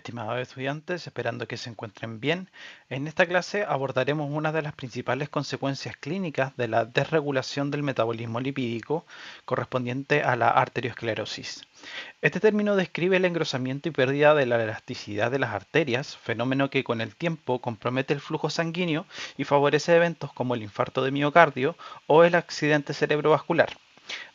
Estimados estudiantes, esperando que se encuentren bien, en esta clase abordaremos una de las principales consecuencias clínicas de la desregulación del metabolismo lipídico correspondiente a la arteriosclerosis. Este término describe el engrosamiento y pérdida de la elasticidad de las arterias, fenómeno que con el tiempo compromete el flujo sanguíneo y favorece eventos como el infarto de miocardio o el accidente cerebrovascular.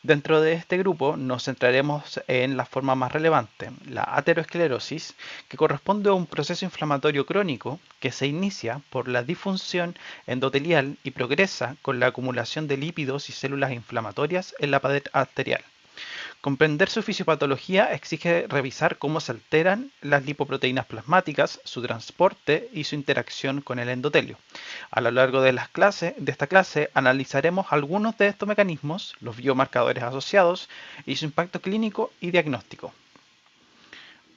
Dentro de este grupo nos centraremos en la forma más relevante, la aterosclerosis, que corresponde a un proceso inflamatorio crónico que se inicia por la disfunción endotelial y progresa con la acumulación de lípidos y células inflamatorias en la pared arterial. Comprender su fisiopatología exige revisar cómo se alteran las lipoproteínas plasmáticas, su transporte y su interacción con el endotelio. A lo largo de esta clase analizaremos algunos de estos mecanismos, los biomarcadores asociados y su impacto clínico y diagnóstico.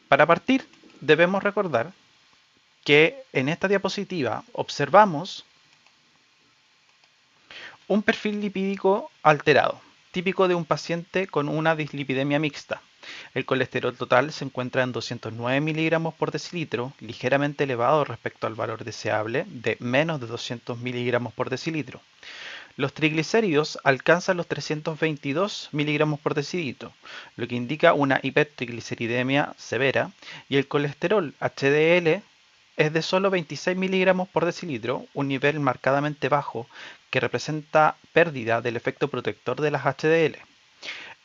Para partir, debemos recordar que en esta diapositiva observamos un perfil lipídico alterado, típico de un paciente con una dislipidemia mixta. El colesterol total se encuentra en 209 miligramos por decilitro, ligeramente elevado respecto al valor deseable de menos de 200 miligramos por decilitro. Los triglicéridos alcanzan los 322 miligramos por decilitro, lo que indica una hipertrigliceridemia severa, y el colesterol HDL es de solo 26 miligramos por decilitro, un nivel marcadamente bajo que representa pérdida del efecto protector de las HDL.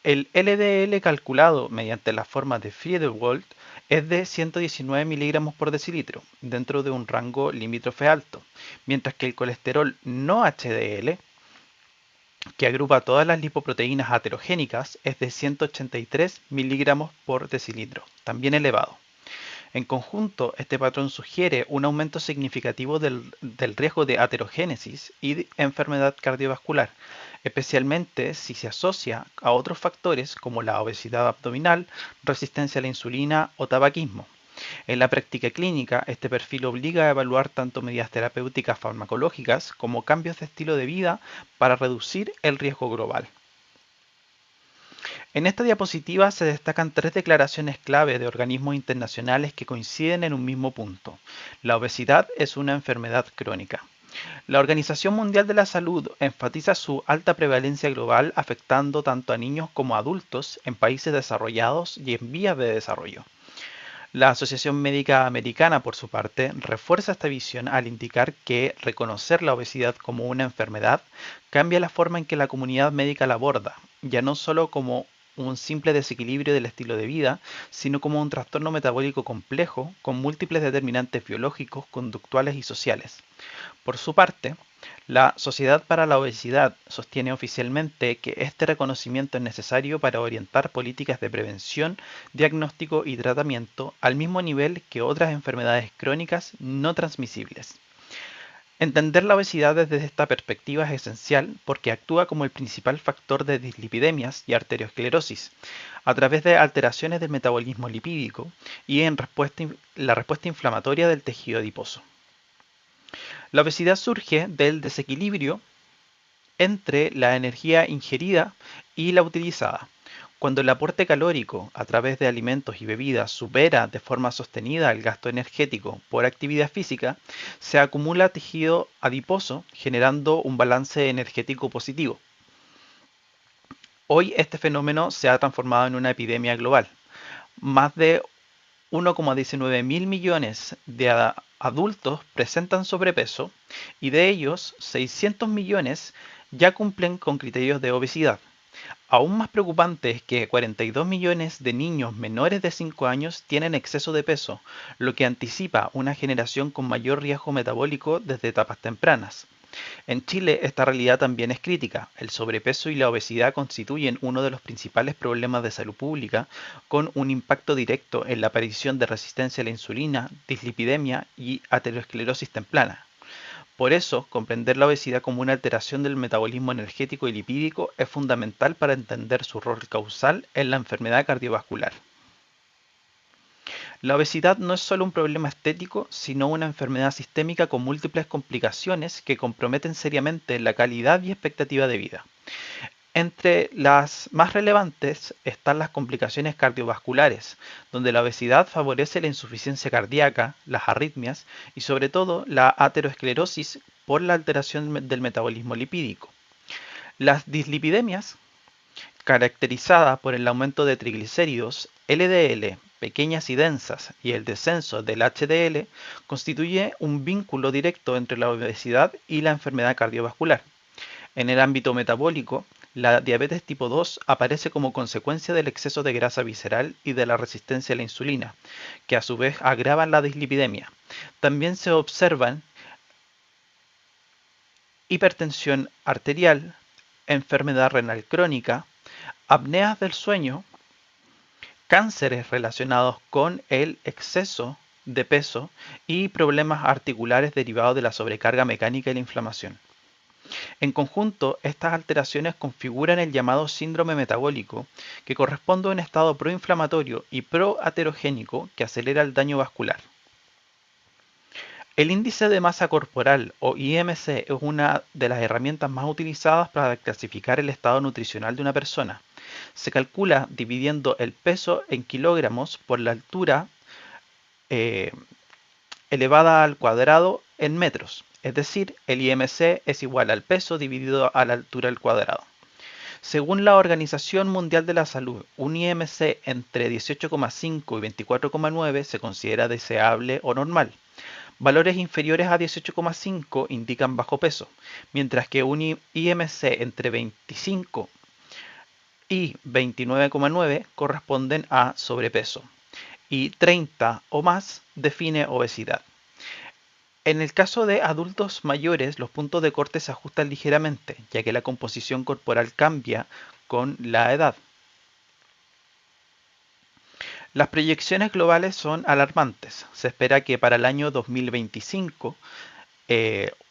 El LDL calculado mediante la forma de Friedewald es de 119 miligramos por decilitro, dentro de un rango limítrofe alto, mientras que el colesterol no HDL, que agrupa todas las lipoproteínas aterogénicas, es de 183 miligramos por decilitro, también elevado. En conjunto, este patrón sugiere un aumento significativo del riesgo de aterogénesis y de enfermedad cardiovascular, especialmente si se asocia a otros factores como la obesidad abdominal, resistencia a la insulina o tabaquismo. En la práctica clínica, este perfil obliga a evaluar tanto medidas terapéuticas farmacológicas como cambios de estilo de vida para reducir el riesgo global. En esta diapositiva se destacan tres declaraciones clave de organismos internacionales que coinciden en un mismo punto. La obesidad es una enfermedad crónica. La Organización Mundial de la Salud enfatiza su alta prevalencia global afectando tanto a niños como a adultos en países desarrollados y en vías de desarrollo. La Asociación Médica Americana, por su parte, refuerza esta visión al indicar que reconocer la obesidad como una enfermedad cambia la forma en que la comunidad médica la aborda, ya no solo como un simple desequilibrio del estilo de vida, sino como un trastorno metabólico complejo con múltiples determinantes biológicos, conductuales y sociales. Por su parte, la Sociedad para la Obesidad sostiene oficialmente que este reconocimiento es necesario para orientar políticas de prevención, diagnóstico y tratamiento al mismo nivel que otras enfermedades crónicas no transmisibles. Entender la obesidad desde esta perspectiva es esencial porque actúa como el principal factor de dislipidemias y arteriosclerosis, a través de alteraciones del metabolismo lipídico y en la respuesta inflamatoria del tejido adiposo. La obesidad surge del desequilibrio entre la energía ingerida y la utilizada. Cuando el aporte calórico a través de alimentos y bebidas supera de forma sostenida el gasto energético por actividad física, se acumula tejido adiposo generando un balance energético positivo. Hoy este fenómeno se ha transformado en una epidemia global. Más de 1,19 mil millones de adultos presentan sobrepeso y de ellos 600 millones ya cumplen con criterios de obesidad. Aún más preocupante es que 42 millones de niños menores de 5 años tienen exceso de peso, lo que anticipa una generación con mayor riesgo metabólico desde etapas tempranas. En Chile, esta realidad también es crítica. El sobrepeso y la obesidad constituyen uno de los principales problemas de salud pública, con un impacto directo en la aparición de resistencia a la insulina, dislipidemia y aterosclerosis temprana. Por eso, comprender la obesidad como una alteración del metabolismo energético y lipídico es fundamental para entender su rol causal en la enfermedad cardiovascular. La obesidad no es solo un problema estético, sino una enfermedad sistémica con múltiples complicaciones que comprometen seriamente la calidad y expectativa de vida. Entre las más relevantes están las complicaciones cardiovasculares, donde la obesidad favorece la insuficiencia cardíaca, las arritmias y sobre todo la aterosclerosis por la alteración del metabolismo lipídico. Las dislipidemias, caracterizada por el aumento de triglicéridos, LDL, pequeñas y densas, y el descenso del HDL, constituye un vínculo directo entre la obesidad y la enfermedad cardiovascular. En el ámbito metabólico, la diabetes tipo 2 aparece como consecuencia del exceso de grasa visceral y de la resistencia a la insulina, que a su vez agravan la dislipidemia. También se observan hipertensión arterial, enfermedad renal crónica, apneas del sueño, cánceres relacionados con el exceso de peso y problemas articulares derivados de la sobrecarga mecánica y la inflamación. En conjunto, estas alteraciones configuran el llamado síndrome metabólico, que corresponde a un estado proinflamatorio y proaterogénico que acelera el daño vascular. El índice de masa corporal o IMC es una de las herramientas más utilizadas para clasificar el estado nutricional de una persona. Se calcula dividiendo el peso en kilogramos por la altura eh, elevada al cuadrado en metros. Es decir, el IMC es igual al peso dividido a la altura al cuadrado. Según la Organización Mundial de la Salud, un IMC entre 18,5 y 24,9 se considera deseable o normal. Valores inferiores a 18,5 indican bajo peso, mientras que un IMC entre 25 y 29,9 corresponden a sobrepeso, y 30 o más define obesidad. En el caso de adultos mayores, los puntos de corte se ajustan ligeramente, ya que la composición corporal cambia con la edad. Las proyecciones globales son alarmantes. Se espera que para el año 2025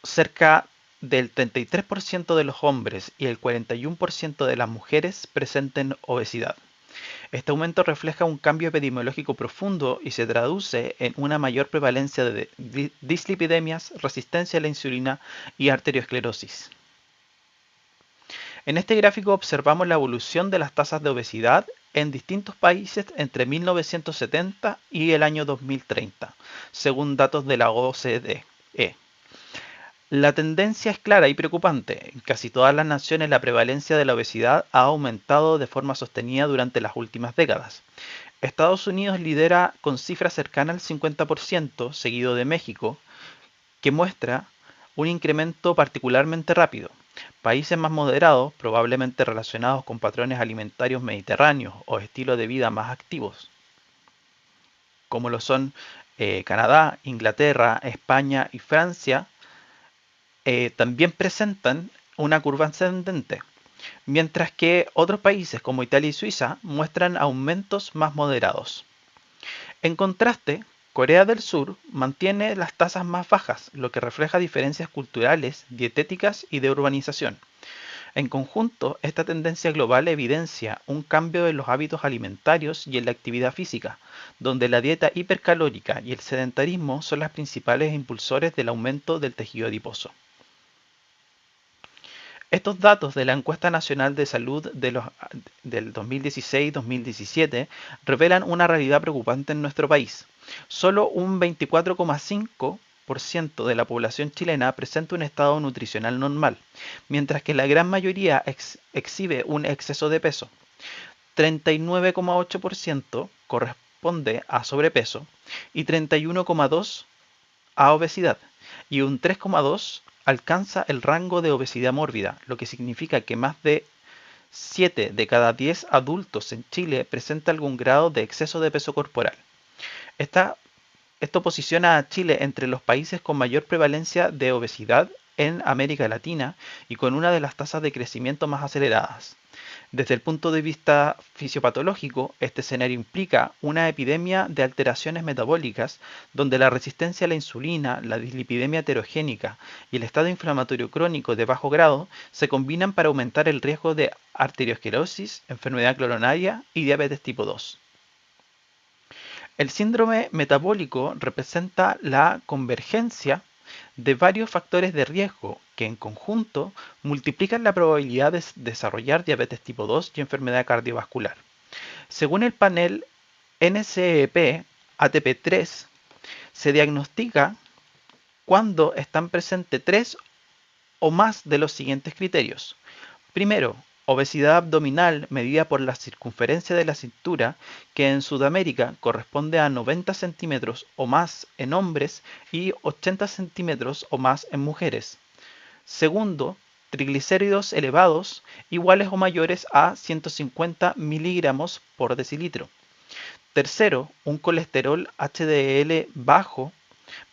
cerca del 33% de los hombres y el 41% de las mujeres presenten obesidad. Este aumento refleja un cambio epidemiológico profundo y se traduce en una mayor prevalencia de dislipidemias, resistencia a la insulina y arteriosclerosis. En este gráfico observamos la evolución de las tasas de obesidad en distintos países entre 1970 y el año 2030, según datos de la OCDE. La tendencia es clara y preocupante. En casi todas las naciones la prevalencia de la obesidad ha aumentado de forma sostenida durante las últimas décadas. Estados Unidos lidera con cifras cercanas al 50%, seguido de México, que muestra un incremento particularmente rápido. Países más moderados, probablemente relacionados con patrones alimentarios mediterráneos o estilos de vida más activos, como lo son Canadá, Inglaterra, España y Francia, también presentan una curva ascendente, mientras que otros países como Italia y Suiza muestran aumentos más moderados. En contraste, Corea del Sur mantiene las tasas más bajas, lo que refleja diferencias culturales, dietéticas y de urbanización. En conjunto, esta tendencia global evidencia un cambio en los hábitos alimentarios y en la actividad física, donde la dieta hipercalórica y el sedentarismo son las principales impulsores del aumento del tejido adiposo. Estos datos de la Encuesta Nacional de Salud del 2016-2017 revelan una realidad preocupante en nuestro país. Solo un 24,5% de la población chilena presenta un estado nutricional normal, mientras que la gran mayoría exhibe un exceso de peso. 39,8% corresponde a sobrepeso y 31,2% a obesidad, y un 3,2% alcanza el rango de obesidad mórbida, lo que significa que más de 7 de cada 10 adultos en Chile presenta algún grado de exceso de peso corporal. Esto posiciona a Chile entre los países con mayor prevalencia de obesidad en América Latina y con una de las tasas de crecimiento más aceleradas. Desde el punto de vista fisiopatológico, este escenario implica una epidemia de alteraciones metabólicas donde la resistencia a la insulina, la dislipidemia heterogénica y el estado inflamatorio crónico de bajo grado se combinan para aumentar el riesgo de arteriosclerosis, enfermedad coronaria y diabetes tipo 2. El síndrome metabólico representa la convergencia de varios factores de riesgo que en conjunto multiplican la probabilidad de desarrollar diabetes tipo 2 y enfermedad cardiovascular. Según el panel NCEP ATP3, se diagnostica cuando están presentes tres o más de los siguientes criterios. Primero, obesidad abdominal medida por la circunferencia de la cintura, que en Sudamérica corresponde a 90 centímetros o más en hombres y 80 centímetros o más en mujeres. Segundo, triglicéridos elevados iguales o mayores a 150 miligramos por decilitro. Tercero, un colesterol HDL bajo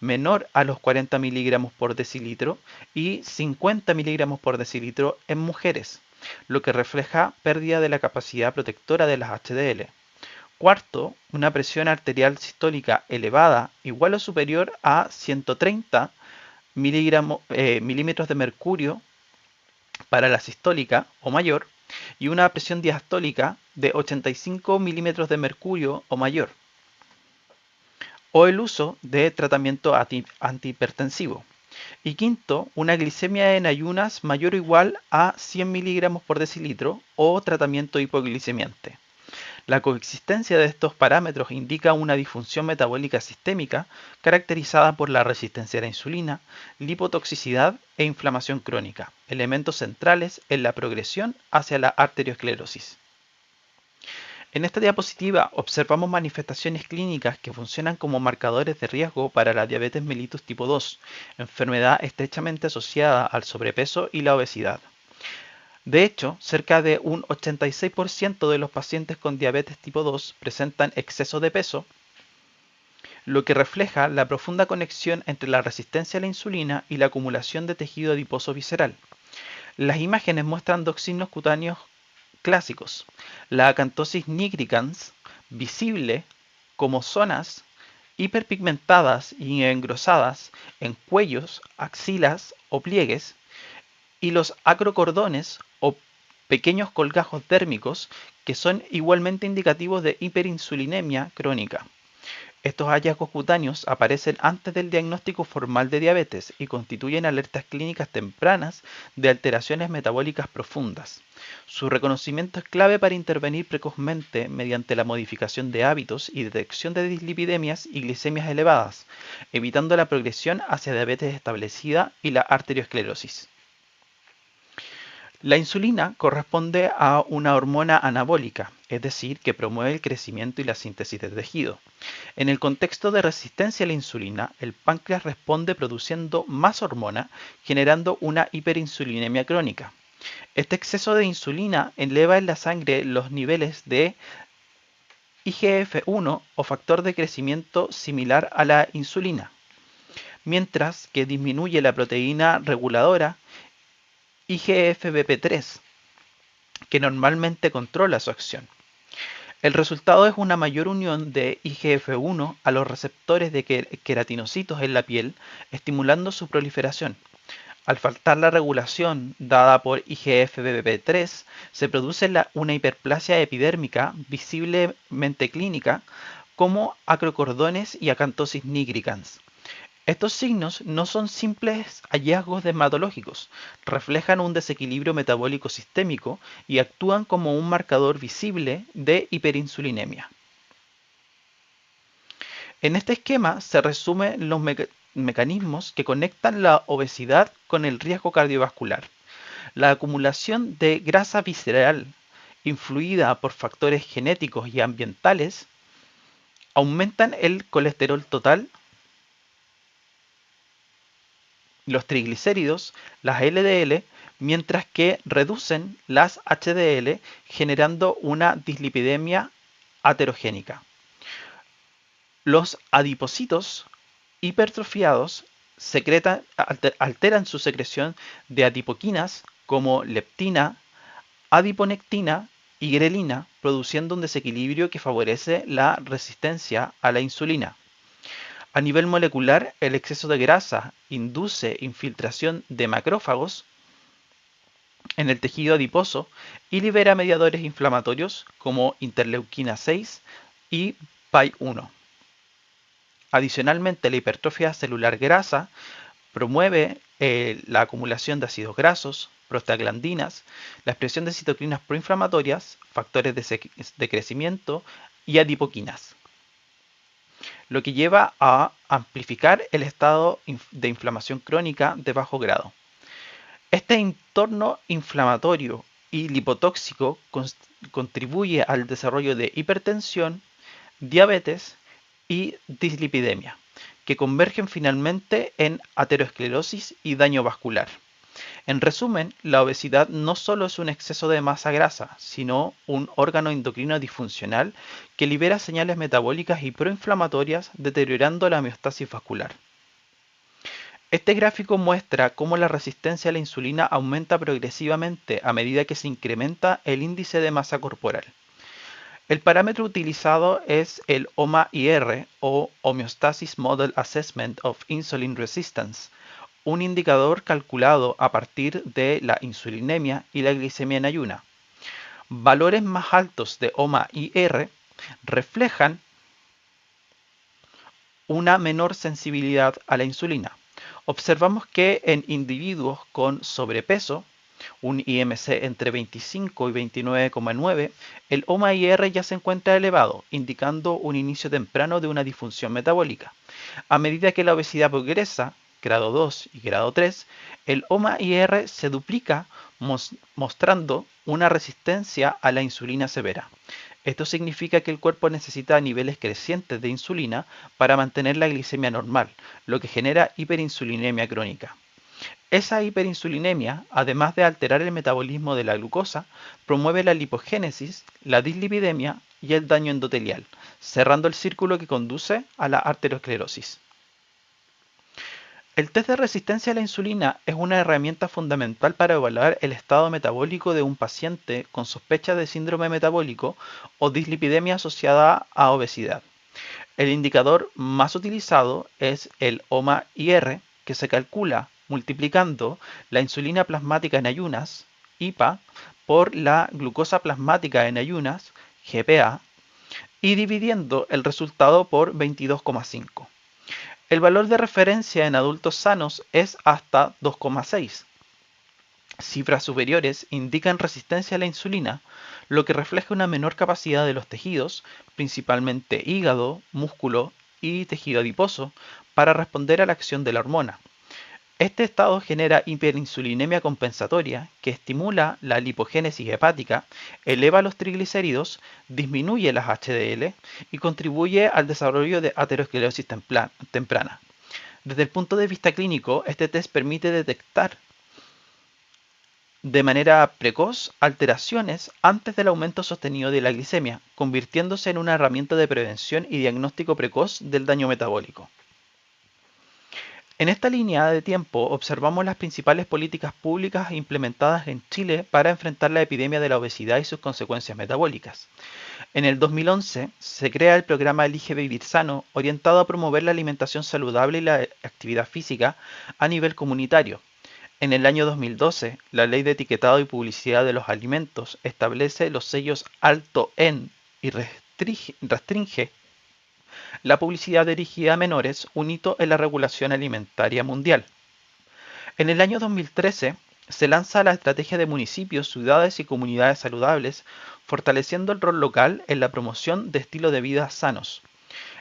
menor a los 40 miligramos por decilitro y 50 miligramos por decilitro en mujeres, lo que refleja pérdida de la capacidad protectora de las HDL. Cuarto, una presión arterial sistólica elevada igual o superior a 130 milímetros de mercurio para la sistólica o mayor y una presión diastólica de 85 milímetros de mercurio o mayor, o el uso de tratamiento antihipertensivo. Y quinto, una glicemia en ayunas mayor o igual a 100 miligramos por decilitro o tratamiento hipoglicemiante. La coexistencia de estos parámetros indica una disfunción metabólica sistémica caracterizada por la resistencia a la insulina, lipotoxicidad e inflamación crónica, elementos centrales en la progresión hacia la arteriosclerosis. En esta diapositiva observamos manifestaciones clínicas que funcionan como marcadores de riesgo para la diabetes mellitus tipo 2, enfermedad estrechamente asociada al sobrepeso y la obesidad. De hecho, cerca de un 86% de los pacientes con diabetes tipo 2 presentan exceso de peso, lo que refleja la profunda conexión entre la resistencia a la insulina y la acumulación de tejido adiposo visceral. Las imágenes muestran dos signos cutáneos clásicos: la acantosis nigricans, visible como zonas hiperpigmentadas y engrosadas en cuellos, axilas o pliegues, y los acrocordones o pequeños colgajos dérmicos que son igualmente indicativos de hiperinsulinemia crónica. Estos hallazgos cutáneos aparecen antes del diagnóstico formal de diabetes y constituyen alertas clínicas tempranas de alteraciones metabólicas profundas. Su reconocimiento es clave para intervenir precozmente mediante la modificación de hábitos y detección de dislipidemias y glicemias elevadas, evitando la progresión hacia diabetes establecida y la arteriosclerosis. La insulina corresponde a una hormona anabólica, es decir, que promueve el crecimiento y la síntesis de tejido. En el contexto de resistencia a la insulina, el páncreas responde produciendo más hormona, generando una hiperinsulinemia crónica. Este exceso de insulina eleva en la sangre los niveles de IGF-1 o factor de crecimiento similar a la insulina, mientras que disminuye la proteína reguladora IGF-BP3, que normalmente controla su acción. El resultado es una mayor unión de IGF-1 a los receptores de queratinocitos en la piel, estimulando su proliferación. Al faltar la regulación dada por IGF-BP3, se produce una hiperplasia epidérmica visiblemente clínica como acrocordones y acantosis nigricans. Estos signos no son simples hallazgos dermatológicos, reflejan un desequilibrio metabólico sistémico y actúan como un marcador visible de hiperinsulinemia. En este esquema se resumen los mecanismos que conectan la obesidad con el riesgo cardiovascular. La acumulación de grasa visceral, influida por factores genéticos y ambientales, aumentan el colesterol total, los triglicéridos, las LDL, mientras que reducen las HDL, generando una dislipidemia aterogénica. Los adipocitos hipertrofiados alteran su secreción de adipoquinas como leptina, adiponectina y grelina, produciendo un desequilibrio que favorece la resistencia a la insulina. A nivel molecular, el exceso de grasa induce infiltración de macrófagos en el tejido adiposo y libera mediadores inflamatorios como interleuquina 6 y PAI-1. Adicionalmente, la hipertrofia celular grasa Promueve la acumulación de ácidos grasos, prostaglandinas, la expresión de citoquinas proinflamatorias, factores de crecimiento y adipoquinas, lo que lleva a amplificar el estado de inflamación crónica de bajo grado. Este entorno inflamatorio y lipotóxico contribuye al desarrollo de hipertensión, diabetes y dislipidemia, que convergen finalmente en aterosclerosis y daño vascular. En resumen, la obesidad no solo es un exceso de masa grasa, sino un órgano endocrino disfuncional que libera señales metabólicas y proinflamatorias, deteriorando la homeostasis vascular. Este gráfico muestra cómo la resistencia a la insulina aumenta progresivamente a medida que se incrementa el índice de masa corporal. El parámetro utilizado es el OMA-IR o Homeostasis Model Assessment of Insulin Resistance, un indicador calculado a partir de la insulinemia y la glicemia en ayuna. Valores más altos de OMA-IR reflejan una menor sensibilidad a la insulina. Observamos que en individuos con sobrepeso, un IMC entre 25 y 29,9, el OMA-IR ya se encuentra elevado, indicando un inicio temprano de una disfunción metabólica. A medida que la obesidad progresa, grado 2 y grado 3, el OMA-IR se duplica, mostrando una resistencia a la insulina severa. Esto significa que el cuerpo necesita niveles crecientes de insulina para mantener la glicemia normal, lo que genera hiperinsulinemia crónica. Esa hiperinsulinemia, además de alterar el metabolismo de la glucosa, promueve la lipogénesis, la dislipidemia y el daño endotelial, cerrando el círculo que conduce a la arteriosclerosis. El test de resistencia a la insulina es una herramienta fundamental para evaluar el estado metabólico de un paciente con sospecha de síndrome metabólico o dislipidemia asociada a obesidad. El indicador más utilizado es el OMA-IR, que se calcula multiplicando la insulina plasmática en ayunas, IPA, por la glucosa plasmática en ayunas, GPA, y dividiendo el resultado por 22,5. El valor de referencia en adultos sanos es hasta 2,6. Cifras superiores indican resistencia a la insulina, lo que refleja una menor capacidad de los tejidos, principalmente hígado, músculo y tejido adiposo, para responder a la acción de la hormona. Este estado genera hiperinsulinemia compensatoria, que estimula la lipogénesis hepática, eleva los triglicéridos, disminuye las HDL y contribuye al desarrollo de aterosclerosis temprana. Desde el punto de vista clínico, este test permite detectar de manera precoz alteraciones antes del aumento sostenido de la glicemia, convirtiéndose en una herramienta de prevención y diagnóstico precoz del daño metabólico. En esta línea de tiempo observamos las principales políticas públicas implementadas en Chile para enfrentar la epidemia de la obesidad y sus consecuencias metabólicas. En el 2011 se crea el programa Elige Vivir Sano, orientado a promover la alimentación saludable y la actividad física a nivel comunitario. En el año 2012, la Ley de Etiquetado y Publicidad de los Alimentos establece los sellos Alto en y restringe la publicidad dirigida a menores, un hito en la regulación alimentaria mundial. En el año 2013 se lanza la Estrategia de Municipios, Ciudades y Comunidades Saludables, fortaleciendo el rol local en la promoción de estilos de vida sanos.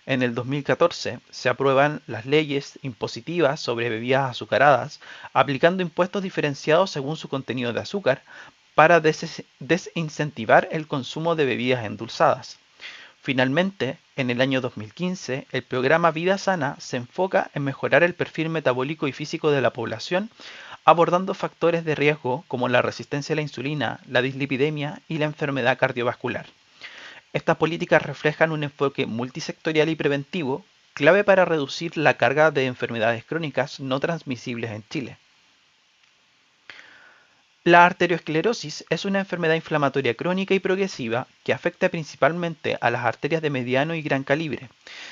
En el 2014 se aprueban las leyes impositivas sobre bebidas azucaradas, aplicando impuestos diferenciados según su contenido de azúcar para desincentivar el consumo de bebidas endulzadas. Finalmente, en el año 2015, el programa Vida Sana se enfoca en mejorar el perfil metabólico y físico de la población, abordando factores de riesgo como la resistencia a la insulina, la dislipidemia y la enfermedad cardiovascular. Estas políticas reflejan un enfoque multisectorial y preventivo, clave para reducir la carga de enfermedades crónicas no transmisibles en Chile. La arteriosclerosis es una enfermedad inflamatoria crónica y progresiva que afecta principalmente a las arterias de mediano y gran calibre.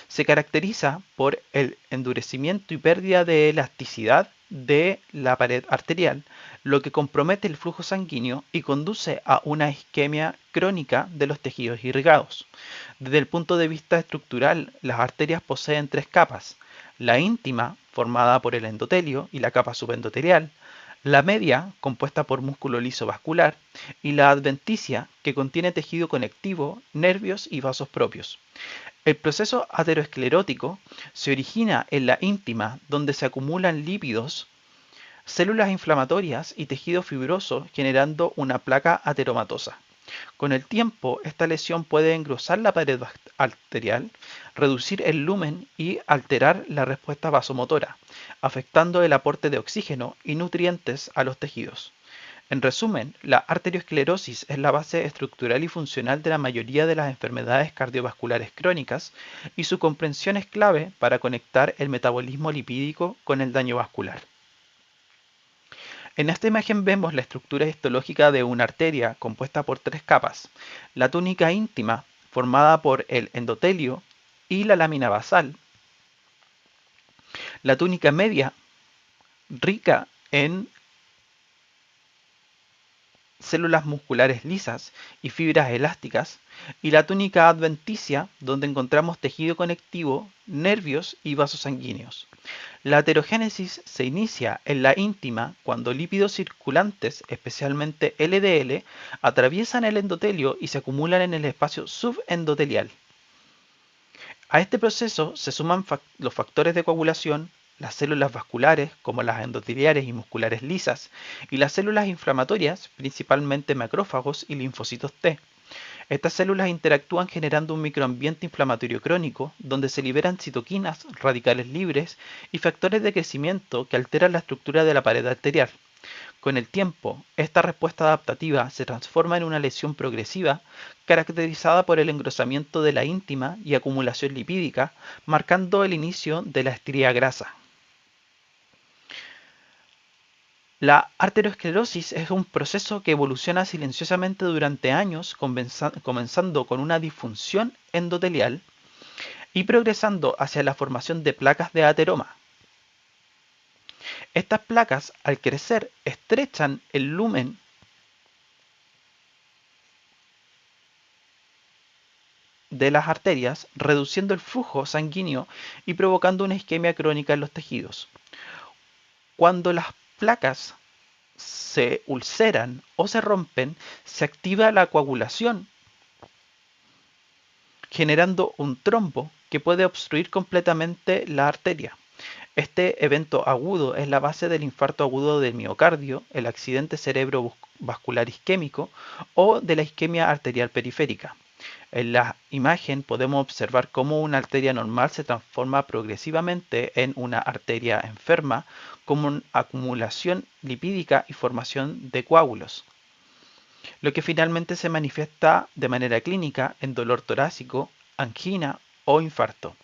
Se caracteriza por el endurecimiento y pérdida de elasticidad de la pared arterial, lo que compromete el flujo sanguíneo y conduce a una isquemia crónica de los tejidos irrigados. Desde el punto de vista estructural, las arterias poseen tres capas: la íntima, formada por el endotelio y la capa subendotelial, la media, compuesta por músculo liso vascular, y la adventicia, que contiene tejido conectivo, nervios y vasos propios. El proceso aterosclerótico se origina en la íntima, donde se acumulan lípidos, células inflamatorias y tejido fibroso, generando una placa ateromatosa. Con el tiempo, esta lesión puede engrosar la pared arterial, reducir el lumen y alterar la respuesta vasomotora, afectando el aporte de oxígeno y nutrientes a los tejidos. En resumen, la arteriosclerosis es la base estructural y funcional de la mayoría de las enfermedades cardiovasculares crónicas y su comprensión es clave para conectar el metabolismo lipídico con el daño vascular. En esta imagen vemos la estructura histológica de una arteria compuesta por tres capas: la túnica íntima, formada por el endotelio y la lámina basal; la túnica media, rica en células musculares lisas y fibras elásticas; y la túnica adventicia, donde encontramos tejido conectivo, nervios y vasos sanguíneos. La aterogénesis se inicia en la íntima cuando lípidos circulantes, especialmente LDL, atraviesan el endotelio y se acumulan en el espacio subendotelial. A este proceso se suman los factores de coagulación, las células vasculares, como las endoteliares y musculares lisas, y las células inflamatorias, principalmente macrófagos y linfocitos T. Estas células interactúan generando un microambiente inflamatorio crónico, donde se liberan citoquinas, radicales libres y factores de crecimiento que alteran la estructura de la pared arterial. Con el tiempo, esta respuesta adaptativa se transforma en una lesión progresiva, caracterizada por el engrosamiento de la íntima y acumulación lipídica, marcando el inicio de la estría grasa. La arteriosclerosis es un proceso que evoluciona silenciosamente durante años, comenzando con una disfunción endotelial y progresando hacia la formación de placas de ateroma. Estas placas, al crecer, estrechan el lumen de las arterias, reduciendo el flujo sanguíneo y provocando una isquemia crónica en los tejidos. Cuando las placas se ulceran o se rompen, se activa la coagulación, generando un trombo que puede obstruir completamente la arteria. Este evento agudo es la base del infarto agudo del miocardio, el accidente cerebrovascular isquémico o de la isquemia arterial periférica. En la imagen podemos observar cómo una arteria normal se transforma progresivamente en una arteria enferma, con acumulación lipídica y formación de coágulos, lo que finalmente se manifiesta de manera clínica en dolor torácico, angina o infarto.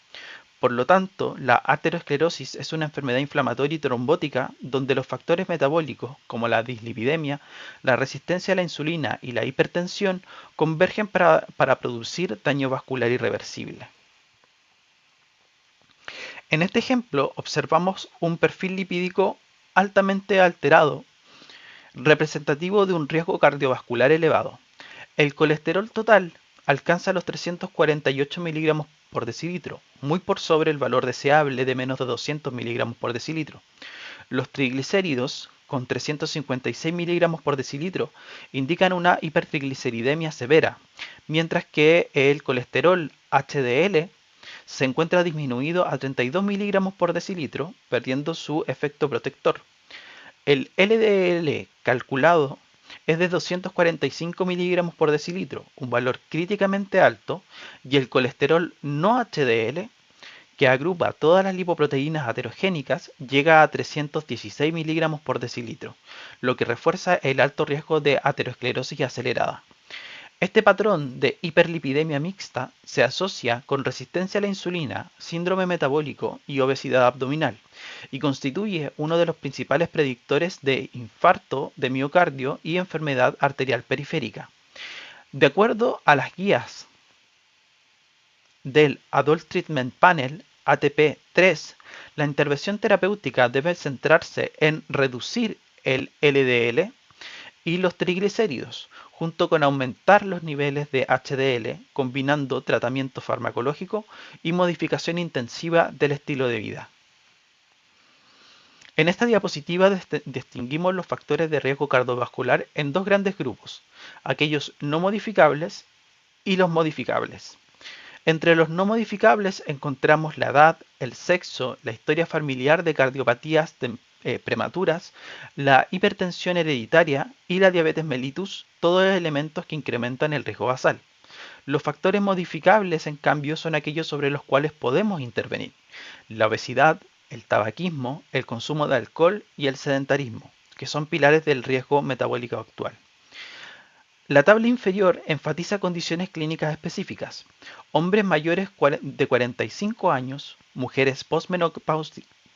Por lo tanto, la aterosclerosis es una enfermedad inflamatoria y trombótica donde los factores metabólicos, como la dislipidemia, la resistencia a la insulina y la hipertensión, convergen para producir daño vascular irreversible. En este ejemplo observamos un perfil lipídico altamente alterado, representativo de un riesgo cardiovascular elevado. El colesterol total alcanza los 348 miligramos por decilitro, muy por sobre el valor deseable de menos de 200 miligramos por decilitro. Los triglicéridos, con 356 miligramos por decilitro, indican una hipertrigliceridemia severa, mientras que el colesterol HDL se encuentra disminuido a 32 miligramos por decilitro, perdiendo su efecto protector. El LDL calculado es de 245 miligramos por decilitro, un valor críticamente alto, y el colesterol no HDL, que agrupa todas las lipoproteínas aterogénicas, llega a 316 miligramos por decilitro, lo que refuerza el alto riesgo de aterosclerosis acelerada. Este patrón de hiperlipidemia mixta se asocia con resistencia a la insulina, síndrome metabólico y obesidad abdominal, y constituye uno de los principales predictores de infarto de miocardio y enfermedad arterial periférica. De acuerdo a las guías del Adult Treatment Panel ATP-3, la intervención terapéutica debe centrarse en reducir el LDL y los triglicéridos, junto con aumentar los niveles de HDL, combinando tratamiento farmacológico y modificación intensiva del estilo de vida. En esta diapositiva distinguimos los factores de riesgo cardiovascular en dos grandes grupos, aquellos no modificables y los modificables. Entre los no modificables encontramos la edad, el sexo, la historia familiar de cardiopatías prematuras, la hipertensión hereditaria y la diabetes mellitus, todos elementos que incrementan el riesgo basal. Los factores modificables, en cambio, son aquellos sobre los cuales podemos intervenir: la obesidad, el tabaquismo, el consumo de alcohol y el sedentarismo, que son pilares del riesgo metabólico actual. La tabla inferior enfatiza condiciones clínicas específicas: hombres mayores de 45 años, mujeres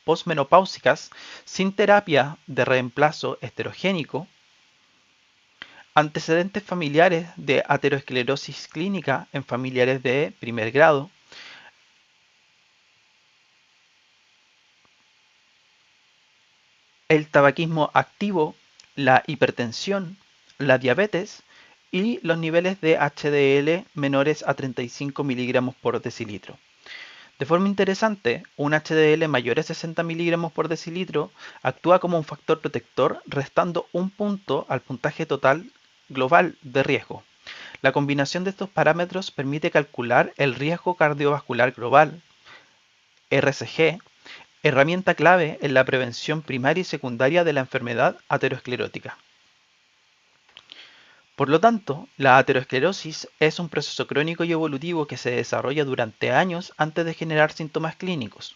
posmenopáusicas sin terapia de reemplazo esterogénico, antecedentes familiares de aterosclerosis clínica en familiares de primer grado, el tabaquismo activo, la hipertensión, la diabetes y los niveles de HDL menores a 35 miligramos por decilitro. De forma interesante, un HDL mayor a 60 miligramos por decilitro actúa como un factor protector, restando un punto al puntaje total global de riesgo. La combinación de estos parámetros permite calcular el riesgo cardiovascular global, RCG, herramienta clave en la prevención primaria y secundaria de la enfermedad aterosclerótica. Por lo tanto, la aterosclerosis es un proceso crónico y evolutivo que se desarrolla durante años antes de generar síntomas clínicos.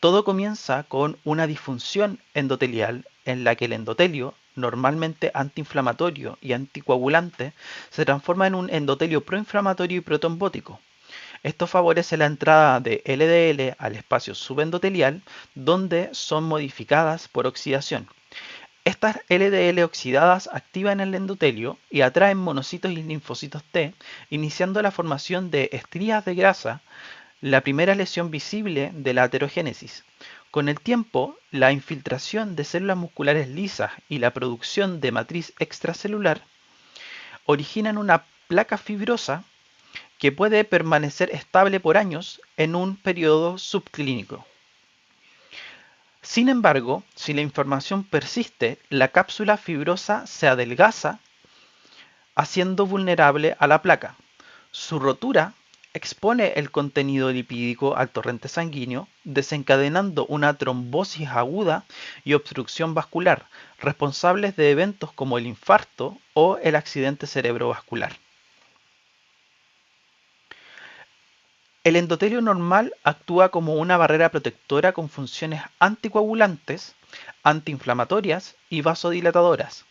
Todo comienza con una disfunción endotelial en la que el endotelio, normalmente antiinflamatorio y anticoagulante, se transforma en un endotelio proinflamatorio y protrombótico. Esto favorece la entrada de LDL al espacio subendotelial, donde son modificadas por oxidación. Estas LDL oxidadas activan el endotelio y atraen monocitos y linfocitos T, iniciando la formación de estrías de grasa, la primera lesión visible de la aterogénesis. Con el tiempo, la infiltración de células musculares lisas y la producción de matriz extracelular originan una placa fibrosa que puede permanecer estable por años en un periodo subclínico. Sin embargo, si la inflamación persiste, la cápsula fibrosa se adelgaza, haciendo vulnerable a la placa. Su rotura expone el contenido lipídico al torrente sanguíneo, desencadenando una trombosis aguda y obstrucción vascular, responsables de eventos como el infarto o el accidente cerebrovascular. El endotelio normal actúa como una barrera protectora con funciones anticoagulantes, antiinflamatorias y vasodilatadoras.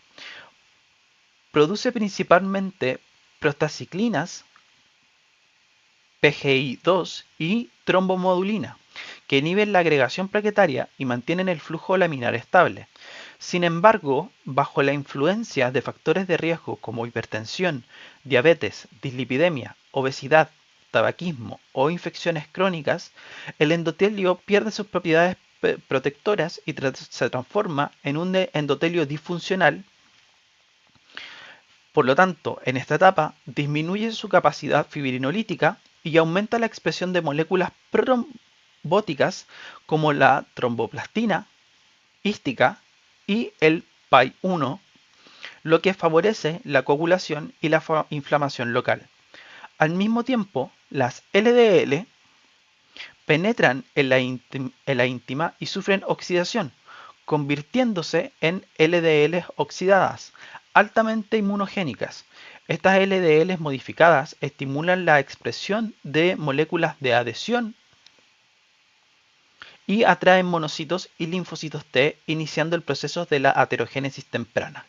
Produce principalmente prostaciclinas, PGI2 y trombomodulina, que inhiben la agregación plaquetaria y mantienen el flujo laminar estable. Sin embargo, bajo la influencia de factores de riesgo como hipertensión, diabetes, dislipidemia, obesidad, tabaquismo o infecciones crónicas, el endotelio pierde sus propiedades protectoras y se transforma en un endotelio disfuncional. Por lo tanto, en esta etapa disminuye su capacidad fibrinolítica y aumenta la expresión de moléculas protrombóticas como la tromboplastina hística y el PAI-1, lo que favorece la coagulación y la inflamación local. Al mismo tiempo, las LDL penetran en la íntima y sufren oxidación, convirtiéndose en LDL oxidadas, altamente inmunogénicas. Estas LDL modificadas estimulan la expresión de moléculas de adhesión y atraen monocitos y linfocitos T, iniciando el proceso de la aterogénesis temprana.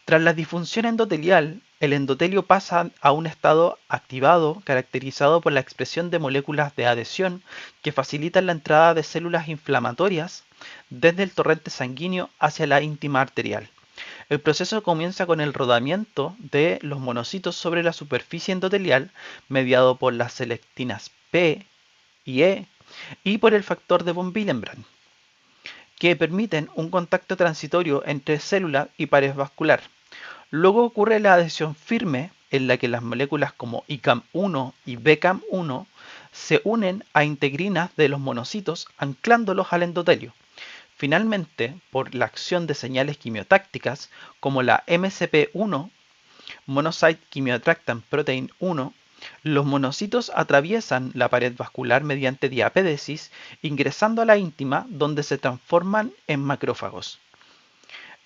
Tras la disfunción endotelial, el endotelio pasa a un estado activado caracterizado por la expresión de moléculas de adhesión que facilitan la entrada de células inflamatorias desde el torrente sanguíneo hacia la íntima arterial. El proceso comienza con el rodamiento de los monocitos sobre la superficie endotelial, mediado por las selectinas P y E y por el factor de von Willebrand, que permiten un contacto transitorio entre célula y pared vascular. Luego ocurre la adhesión firme en la que las moléculas como ICAM1 y BCAM1 se unen a integrinas de los monocitos anclándolos al endotelio. Finalmente, por la acción de señales quimiotácticas como la MCP1, Monocyte Chemioattractant Protein 1, los monocitos atraviesan la pared vascular mediante diapédesis, ingresando a la íntima donde se transforman en macrófagos.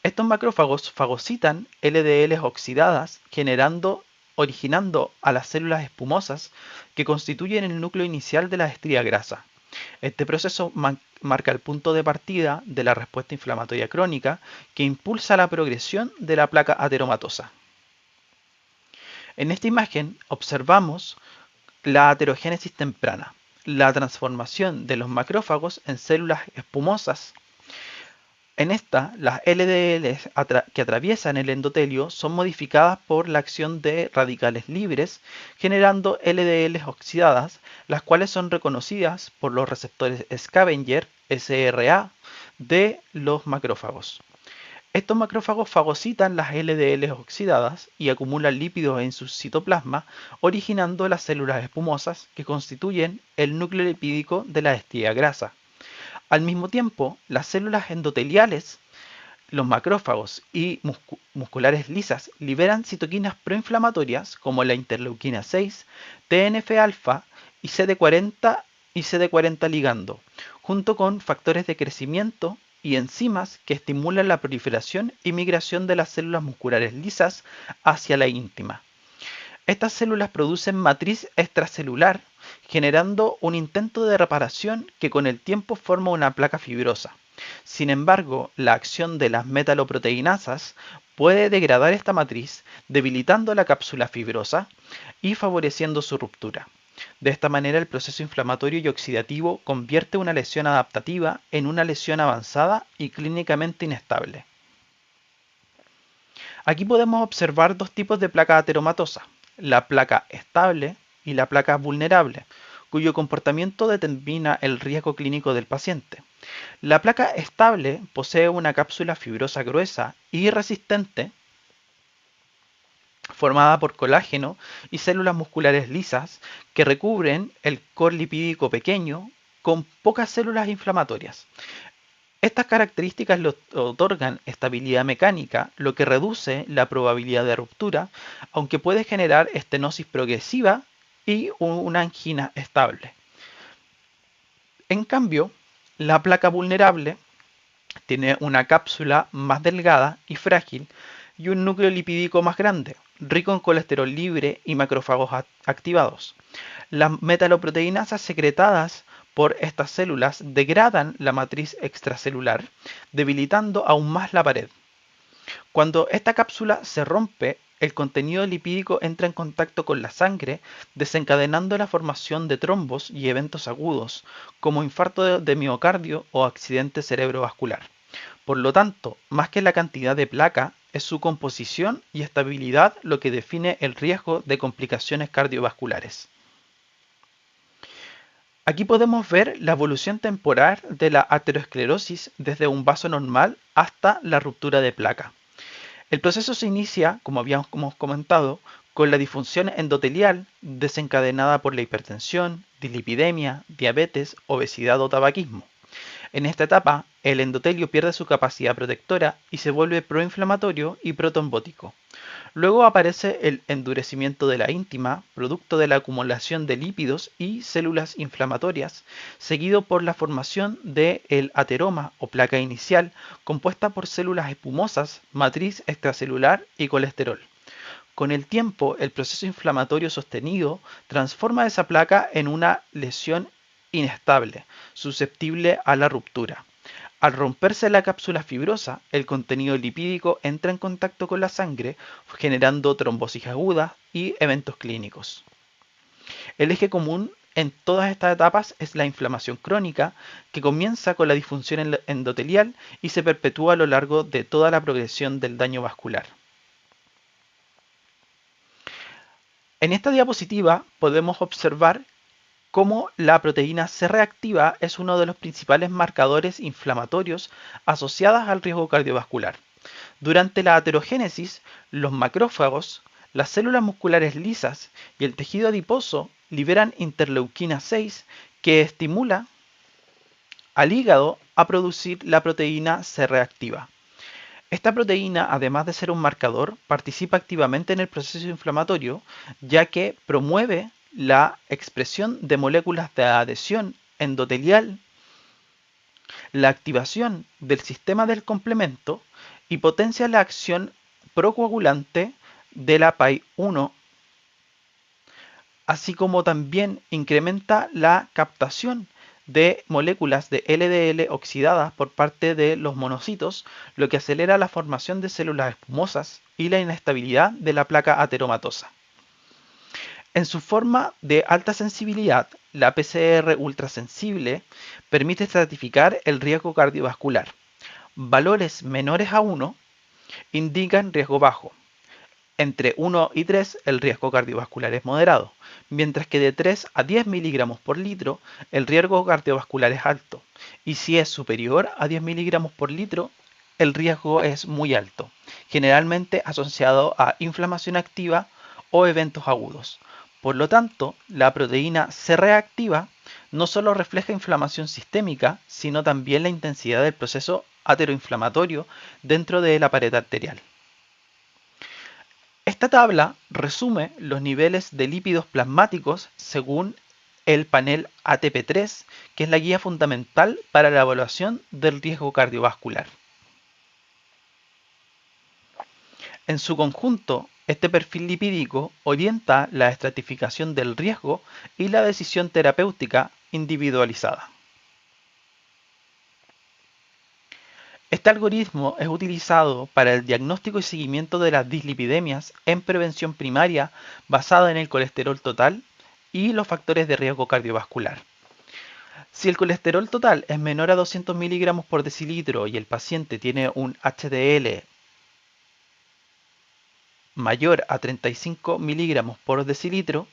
Estos macrófagos fagocitan LDLs oxidadas, originando a las células espumosas que constituyen el núcleo inicial de la estría grasa. Este proceso marca el punto de partida de la respuesta inflamatoria crónica que impulsa la progresión de la placa ateromatosa. En esta imagen observamos la aterogénesis temprana, la transformación de los macrófagos en células espumosas. En esta, las LDLs que atraviesan el endotelio son modificadas por la acción de radicales libres, generando LDLs oxidadas, las cuales son reconocidas por los receptores scavenger, SRA, de los macrófagos. Estos macrófagos fagocitan las LDLs oxidadas y acumulan lípidos en su citoplasma, originando las células espumosas que constituyen el núcleo lipídico de la estría grasa. Al mismo tiempo, las células endoteliales, los macrófagos y musculares lisas liberan citoquinas proinflamatorias como la interleuquina 6, TNF-alfa y CD40 ligando, junto con factores de crecimiento y enzimas que estimulan la proliferación y migración de las células musculares lisas hacia la íntima. Estas células producen matriz extracelular, generando un intento de reparación que con el tiempo forma una placa fibrosa. Sin embargo, la acción de las metaloproteinasas puede degradar esta matriz, debilitando la cápsula fibrosa y favoreciendo su ruptura. De esta manera, el proceso inflamatorio y oxidativo convierte una lesión adaptativa en una lesión avanzada y clínicamente inestable. Aquí podemos observar dos tipos de placa ateromatosa: la placa estable y la placa vulnerable, cuyo comportamiento determina el riesgo clínico del paciente. La placa estable posee una cápsula fibrosa gruesa y resistente, formada por colágeno y células musculares lisas que recubren el core lipídico pequeño con pocas células inflamatorias. Estas características le otorgan estabilidad mecánica, lo que reduce la probabilidad de ruptura, aunque puede generar estenosis progresiva y una angina estable. En cambio, la placa vulnerable tiene una cápsula más delgada y frágil y un núcleo lipídico más grande, rico en colesterol libre y macrófagos activados. Las metaloproteinasas secretadas por estas células degradan la matriz extracelular, debilitando aún más la pared. Cuando esta cápsula se rompe, el contenido lipídico entra en contacto con la sangre, desencadenando la formación de trombos y eventos agudos, como infarto de miocardio o accidente cerebrovascular. Por lo tanto, más que la cantidad de placa, es su composición y estabilidad lo que define el riesgo de complicaciones cardiovasculares. Aquí podemos ver la evolución temporal de la aterosclerosis desde un vaso normal hasta la ruptura de placa. El proceso se inicia, como habíamos comentado, con la disfunción endotelial desencadenada por la hipertensión, dislipidemia, diabetes, obesidad o tabaquismo. En esta etapa, el endotelio pierde su capacidad protectora y se vuelve proinflamatorio y protrombótico. Luego aparece el endurecimiento de la íntima, producto de la acumulación de lípidos y células inflamatorias, seguido por la formación del ateroma o placa inicial, compuesta por células espumosas, matriz extracelular y colesterol. Con el tiempo, el proceso inflamatorio sostenido transforma esa placa en una lesión inestable, susceptible a la ruptura. Al romperse la cápsula fibrosa, el contenido lipídico entra en contacto con la sangre, generando trombosis aguda y eventos clínicos. El eje común en todas estas etapas es la inflamación crónica, que comienza con la disfunción endotelial y se perpetúa a lo largo de toda la progresión del daño vascular. En esta diapositiva podemos observar cómo la proteína C reactiva es uno de los principales marcadores inflamatorios asociados al riesgo cardiovascular. Durante la aterogénesis, los macrófagos Las células musculares lisas y el tejido adiposo liberan interleuquina 6 que estimula al hígado a producir la proteína C reactiva. Esta proteína, además de ser un marcador, participa activamente en el proceso inflamatorio, ya que promueve la expresión de moléculas de adhesión endotelial, la activación del sistema del complemento y potencia la acción procoagulante de la PAI-1, así como también incrementa la captación de moléculas de LDL oxidadas por parte de los monocitos, lo que acelera la formación de células espumosas y la inestabilidad de la placa ateromatosa. En su forma de alta sensibilidad, la PCR ultrasensible permite estratificar el riesgo cardiovascular. Valores menores a 1 indican riesgo bajo. Entre 1 y 3 el riesgo cardiovascular es moderado, mientras que de 3 a 10 miligramos por litro el riesgo cardiovascular es alto, y si es superior a 10 miligramos por litro el riesgo es muy alto, generalmente asociado a inflamación activa o eventos agudos. Por lo tanto, la proteína C reactiva no solo refleja inflamación sistémica, sino también la intensidad del proceso ateroinflamatorio dentro de la pared arterial. Esta tabla resume los niveles de lípidos plasmáticos según el panel ATP3, que es la guía fundamental para la evaluación del riesgo cardiovascular. En su conjunto, este perfil lipídico orienta la estratificación del riesgo y la decisión terapéutica individualizada. Este algoritmo es utilizado para el diagnóstico y seguimiento de las dislipidemias en prevención primaria basada en el colesterol total y los factores de riesgo cardiovascular. Si el colesterol total es menor a 200 miligramos por decilitro y el paciente tiene un HDL mayor a 35 miligramos por decilitro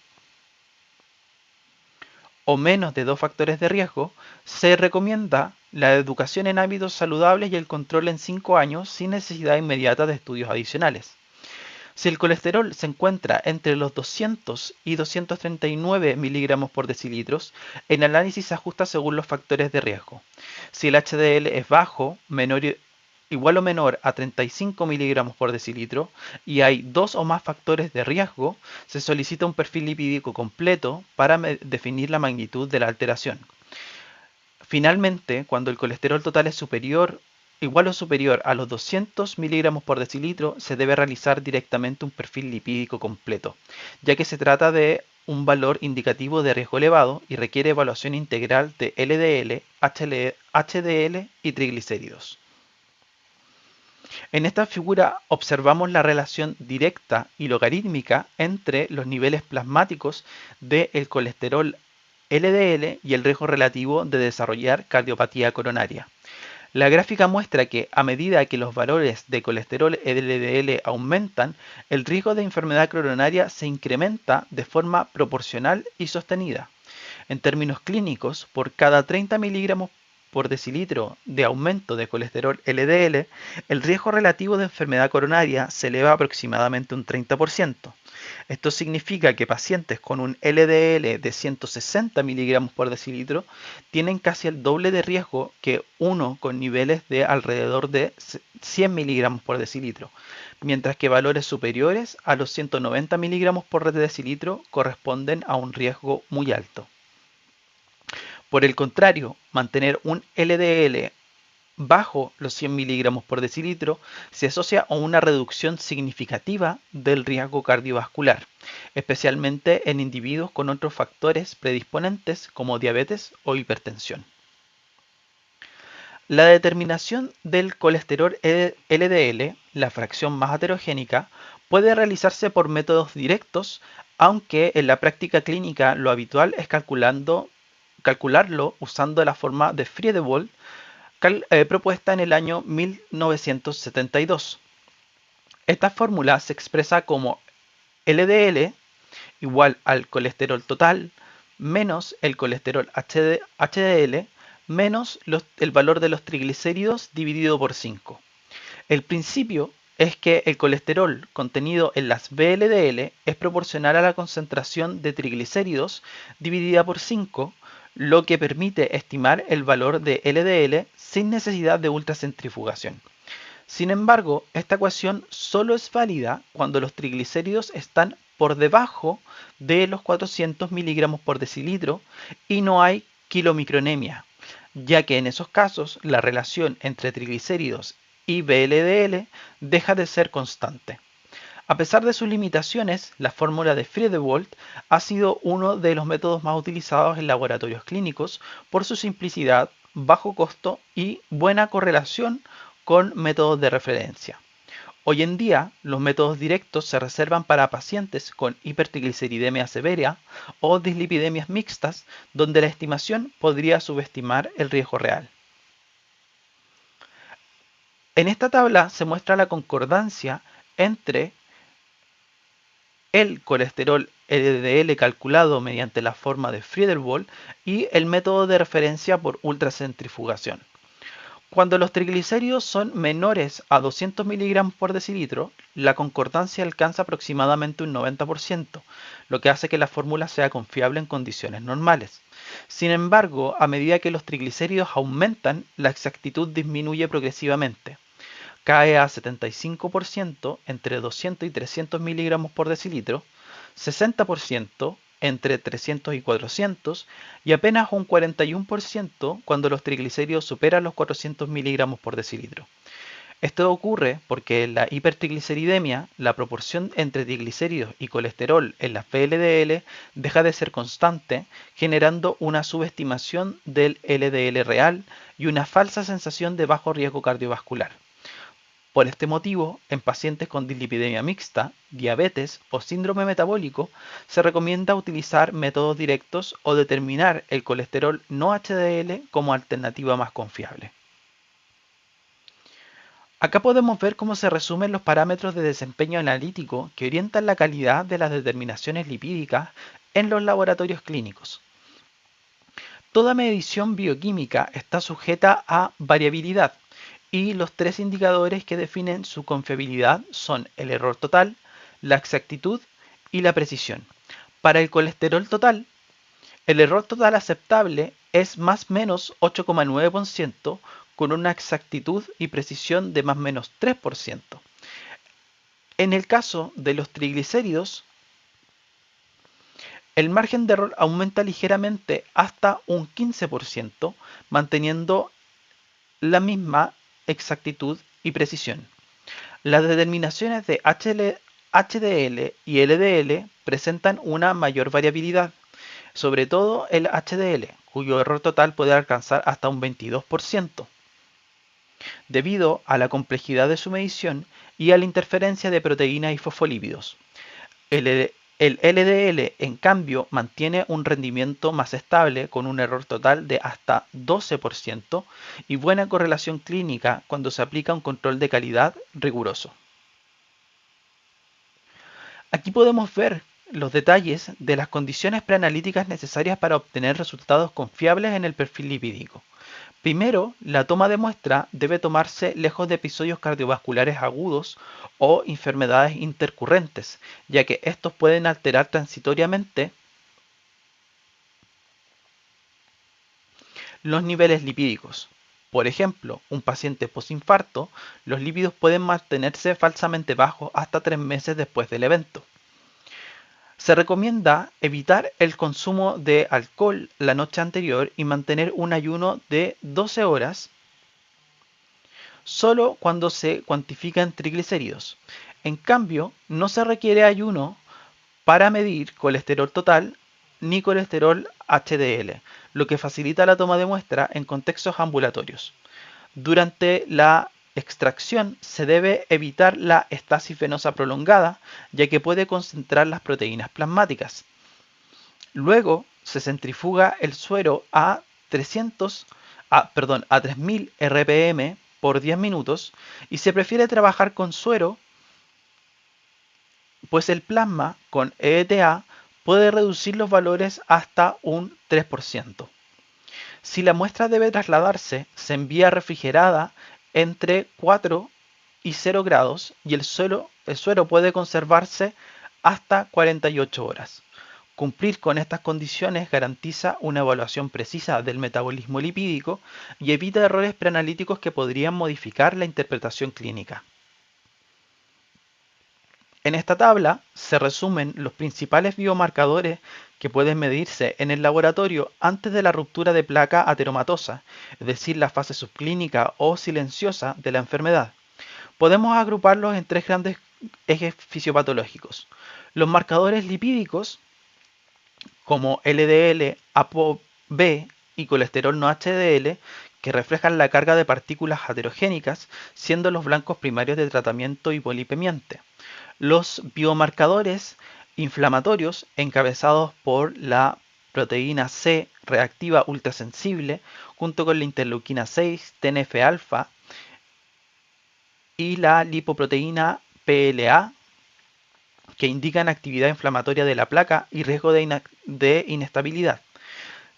o menos de 2 factores de riesgo, se recomienda la educación en hábitos saludables y el control en 5 años sin necesidad inmediata de estudios adicionales. Si el colesterol se encuentra entre los 200 y 239 miligramos por decilitros, el análisis se ajusta según los factores de riesgo. Si el HDL es bajo, igual o menor a 35 miligramos por decilitro y hay 2 o más factores de riesgo, se solicita un perfil lipídico completo para definir la magnitud de la alteración. Finalmente, cuando el colesterol total es igual o superior a los 200 miligramos por decilitro, se debe realizar directamente un perfil lipídico completo, ya que se trata de un valor indicativo de riesgo elevado y requiere evaluación integral de LDL, HDL y triglicéridos. En esta figura observamos la relación directa y logarítmica entre los niveles plasmáticos del colesterol LDL y el riesgo relativo de desarrollar cardiopatía coronaria. La gráfica muestra que a medida que los valores de colesterol LDL aumentan, el riesgo de enfermedad coronaria se incrementa de forma proporcional y sostenida. En términos clínicos, por cada 30 miligramos por decilitro de aumento de colesterol LDL, el riesgo relativo de enfermedad coronaria se eleva aproximadamente un 30%. Esto significa que pacientes con un LDL de 160 miligramos por decilitro tienen casi el doble de riesgo que uno con niveles de alrededor de 100 miligramos por decilitro, mientras que valores superiores a los 190 miligramos por decilitro corresponden a un riesgo muy alto. Por el contrario, mantener un LDL bajo los 100 miligramos por decilitro se asocia a una reducción significativa del riesgo cardiovascular, especialmente en individuos con otros factores predisponentes como diabetes o hipertensión. La determinación del colesterol LDL, la fracción más heterogénica, puede realizarse por métodos directos, aunque en la práctica clínica lo habitual es calcularlo usando la forma de Friedewald propuesta en el año 1972. Esta fórmula se expresa como LDL igual al colesterol total menos el colesterol HDL menos el valor de los triglicéridos dividido por 5. El principio es que el colesterol contenido en las VLDL es proporcional a la concentración de triglicéridos dividida por 5, lo que permite estimar el valor de LDL sin necesidad de ultracentrifugación. Sin embargo, esta ecuación solo es válida cuando los triglicéridos están por debajo de los 400 miligramos por decilitro y no hay kilomicronemia, ya que en esos casos la relación entre triglicéridos y VLDL deja de ser constante. A pesar de sus limitaciones, la fórmula de Friedewald ha sido uno de los métodos más utilizados en laboratorios clínicos por su simplicidad, bajo costo y buena correlación con métodos de referencia. Hoy en día, los métodos directos se reservan para pacientes con hipertrigliceridemia severa o dislipidemias mixtas, donde la estimación podría subestimar el riesgo real. En esta tabla se muestra la concordancia entre el colesterol LDL calculado mediante la forma de Friedewald y el método de referencia por ultracentrifugación. Cuando los triglicéridos son menores a 200 miligramos por decilitro, la concordancia alcanza aproximadamente un 90%, lo que hace que la fórmula sea confiable en condiciones normales. Sin embargo, a medida que los triglicéridos aumentan, la exactitud disminuye progresivamente. Cae a 75% entre 200 y 300 miligramos por decilitro, 60% entre 300 y 400 y apenas un 41% cuando los triglicéridos superan los 400 miligramos por decilitro. Esto ocurre porque en la hipertrigliceridemia, la proporción entre triglicéridos y colesterol en las VLDL deja de ser constante, generando una subestimación del LDL real y una falsa sensación de bajo riesgo cardiovascular. Por este motivo, en pacientes con dislipidemia mixta, diabetes o síndrome metabólico, se recomienda utilizar métodos directos o determinar el colesterol no HDL como alternativa más confiable. Acá podemos ver cómo se resumen los parámetros de desempeño analítico que orientan la calidad de las determinaciones lipídicas en los laboratorios clínicos. Toda medición bioquímica está sujeta a variabilidad, y los tres indicadores que definen su confiabilidad son el error total, la exactitud y la precisión. Para el colesterol total, el error total aceptable es más o menos 8,9% con una exactitud y precisión de más o menos 3%. En el caso de los triglicéridos, el margen de error aumenta ligeramente hasta un 15%, manteniendo la misma exactitud y precisión. Las determinaciones de HDL y LDL presentan una mayor variabilidad, sobre todo el HDL, cuyo error total puede alcanzar hasta un 22%, debido a la complejidad de su medición y a la interferencia de proteínas y fosfolípidos. El LDL, en cambio, mantiene un rendimiento más estable con un error total de hasta 12% y buena correlación clínica cuando se aplica un control de calidad riguroso. Aquí podemos ver los detalles de las condiciones preanalíticas necesarias para obtener resultados confiables en el perfil lipídico. Primero, la toma de muestra debe tomarse lejos de episodios cardiovasculares agudos o enfermedades intercurrentes, ya que estos pueden alterar transitoriamente los niveles lipídicos. Por ejemplo, un paciente postinfarto, los lípidos pueden mantenerse falsamente bajos hasta 3 meses después del evento. Se recomienda evitar el consumo de alcohol la noche anterior y mantener un ayuno de 12 horas solo cuando se cuantifican triglicéridos. En cambio, no se requiere ayuno para medir colesterol total ni colesterol HDL, lo que facilita la toma de muestra en contextos ambulatorios. Durante la extracción se debe evitar la estasis venosa prolongada, ya que puede concentrar las proteínas plasmáticas. Luego se centrifuga el suero a 3000 rpm por 10 minutos y se prefiere trabajar con suero, pues el plasma con ETA puede reducir los valores hasta un 3%. Si la muestra debe trasladarse, se envía refrigerada entre 4 y 0 grados y el suero puede conservarse hasta 48 horas. Cumplir con estas condiciones garantiza una evaluación precisa del metabolismo lipídico y evita errores preanalíticos que podrían modificar la interpretación clínica. En esta tabla se resumen los principales biomarcadores que pueden medirse en el laboratorio antes de la ruptura de placa ateromatosa, es decir, la fase subclínica o silenciosa de la enfermedad. Podemos agruparlos en tres grandes ejes fisiopatológicos. Los marcadores lipídicos, como LDL, ApoB y colesterol no HDL, que reflejan la carga de partículas aterogénicas, siendo los blancos primarios de tratamiento hipolipemiante. Los biomarcadores inflamatorios, encabezados por la proteína C reactiva ultrasensible, junto con la interleuquina 6, TNF-alfa y la lipoproteína PLA, que indican actividad inflamatoria de la placa y riesgo de inestabilidad.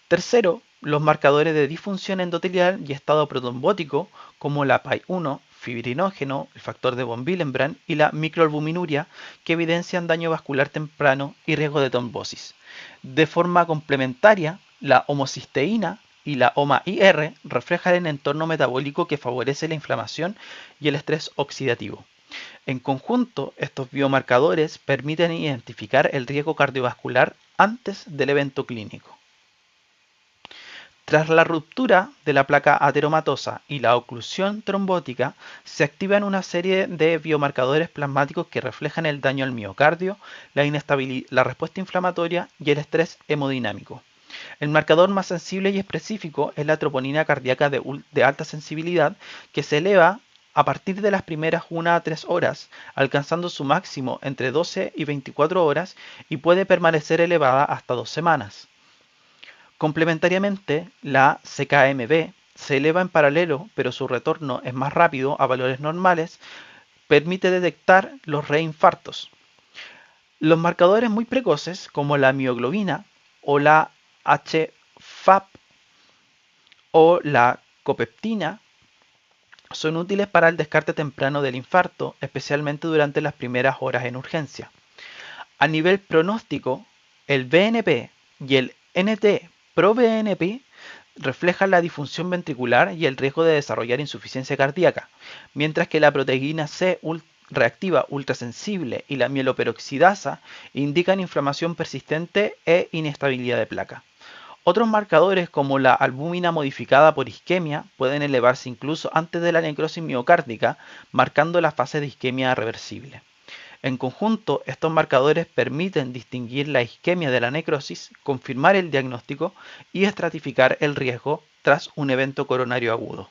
Tercero, los marcadores de disfunción endotelial y estado protrombótico, como la PAI-1, fibrinógeno, el factor de von Willebrand y la microalbuminuria, que evidencian daño vascular temprano y riesgo de trombosis. De forma complementaria, la homocisteína y la HOMA-IR reflejan el entorno metabólico que favorece la inflamación y el estrés oxidativo. En conjunto, estos biomarcadores permiten identificar el riesgo cardiovascular antes del evento clínico. Tras la ruptura de la placa ateromatosa y la oclusión trombótica, se activan una serie de biomarcadores plasmáticos que reflejan el daño al miocardio, la respuesta inflamatoria y el estrés hemodinámico. El marcador más sensible y específico es la troponina cardíaca de alta sensibilidad, que se eleva a partir de las primeras 1 a 3 horas, alcanzando su máximo entre 12 y 24 horas y puede permanecer elevada hasta 2 semanas. Complementariamente, la CKMB se eleva en paralelo, pero su retorno es más rápido a valores normales, permite detectar los reinfartos. Los marcadores muy precoces, como la mioglobina o la HFAP o la copeptina, son útiles para el descarte temprano del infarto, especialmente durante las primeras horas en urgencia. A nivel pronóstico, el BNP y el NT-proBNP reflejan la disfunción ventricular y el riesgo de desarrollar insuficiencia cardíaca, mientras que la proteína C reactiva ultrasensible y la mieloperoxidasa indican inflamación persistente e inestabilidad de placa. Otros marcadores, como la albúmina modificada por isquemia, pueden elevarse incluso antes de la necrosis miocárdica, marcando la fase de isquemia reversible. En conjunto, estos marcadores permiten distinguir la isquemia de la necrosis, confirmar el diagnóstico y estratificar el riesgo tras un evento coronario agudo.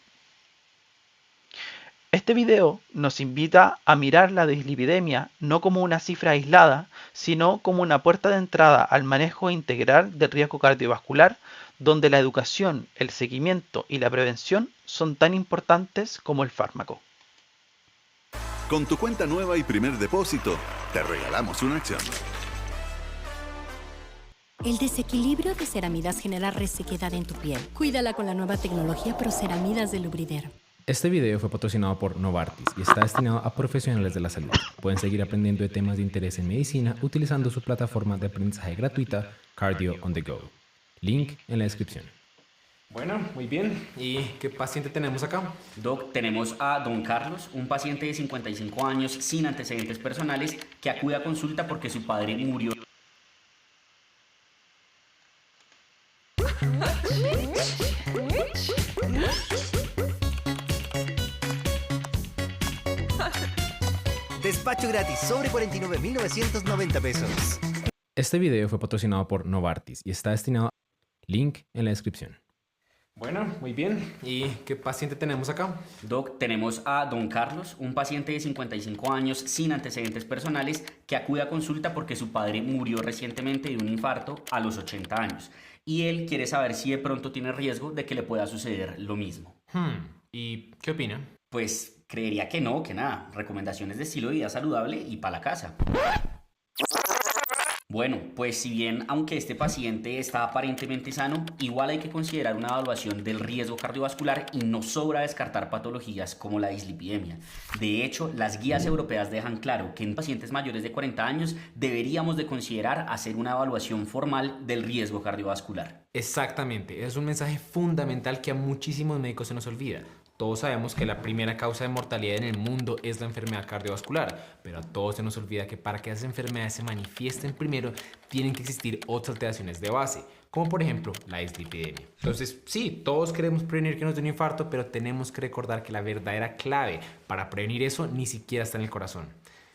Este video nos invita a mirar la dislipidemia no como una cifra aislada, sino como una puerta de entrada al manejo integral del riesgo cardiovascular, donde la educación, el seguimiento y la prevención son tan importantes como el fármaco. Con tu cuenta nueva y primer depósito, te regalamos una acción. El desequilibrio de ceramidas genera resequedad en tu piel. Cuídala con la nueva tecnología ProCeramidas de Lubrider. Este video fue patrocinado por Novartis y está destinado a profesionales de la salud. Pueden seguir aprendiendo de temas de interés en medicina utilizando su plataforma de aprendizaje gratuita Cardio on the Go. Link en la descripción. Bueno, muy bien. ¿Y qué paciente tenemos acá? Doc, tenemos a don Carlos, un paciente de 55 años sin antecedentes personales que acude a consulta porque su padre murió. Despacho gratis sobre 49.990 pesos. Este video fue patrocinado por Novartis y está destinado a... Link en la descripción. Bueno, muy bien. ¿Y qué paciente tenemos acá? Doc, tenemos a don Carlos, un paciente de 55 años sin antecedentes personales que acude a consulta porque su padre murió recientemente de un infarto a los 80 años. Y él quiere saber si de pronto tiene riesgo de que le pueda suceder lo mismo. ¿Y qué opina? Pues creería que no, que nada. Recomendaciones de estilo de vida saludable y para la casa. Bueno, pues si bien aunque este paciente está aparentemente sano, igual hay que considerar una evaluación del riesgo cardiovascular y no sobra descartar patologías como la dislipidemia. De hecho, las guías europeas dejan claro que en pacientes mayores de 40 años deberíamos de considerar hacer una evaluación formal del riesgo cardiovascular. Exactamente, es un mensaje fundamental que a muchísimos médicos se nos olvida. Todos sabemos que la primera causa de mortalidad en el mundo es la enfermedad cardiovascular, pero a todos se nos olvida que para que esas enfermedades se manifiesten primero, tienen que existir otras alteraciones de base, como por ejemplo la dislipidemia. Entonces, sí, todos queremos prevenir que nos dé un infarto, pero tenemos que recordar que la verdadera clave para prevenir eso ni siquiera está en el corazón.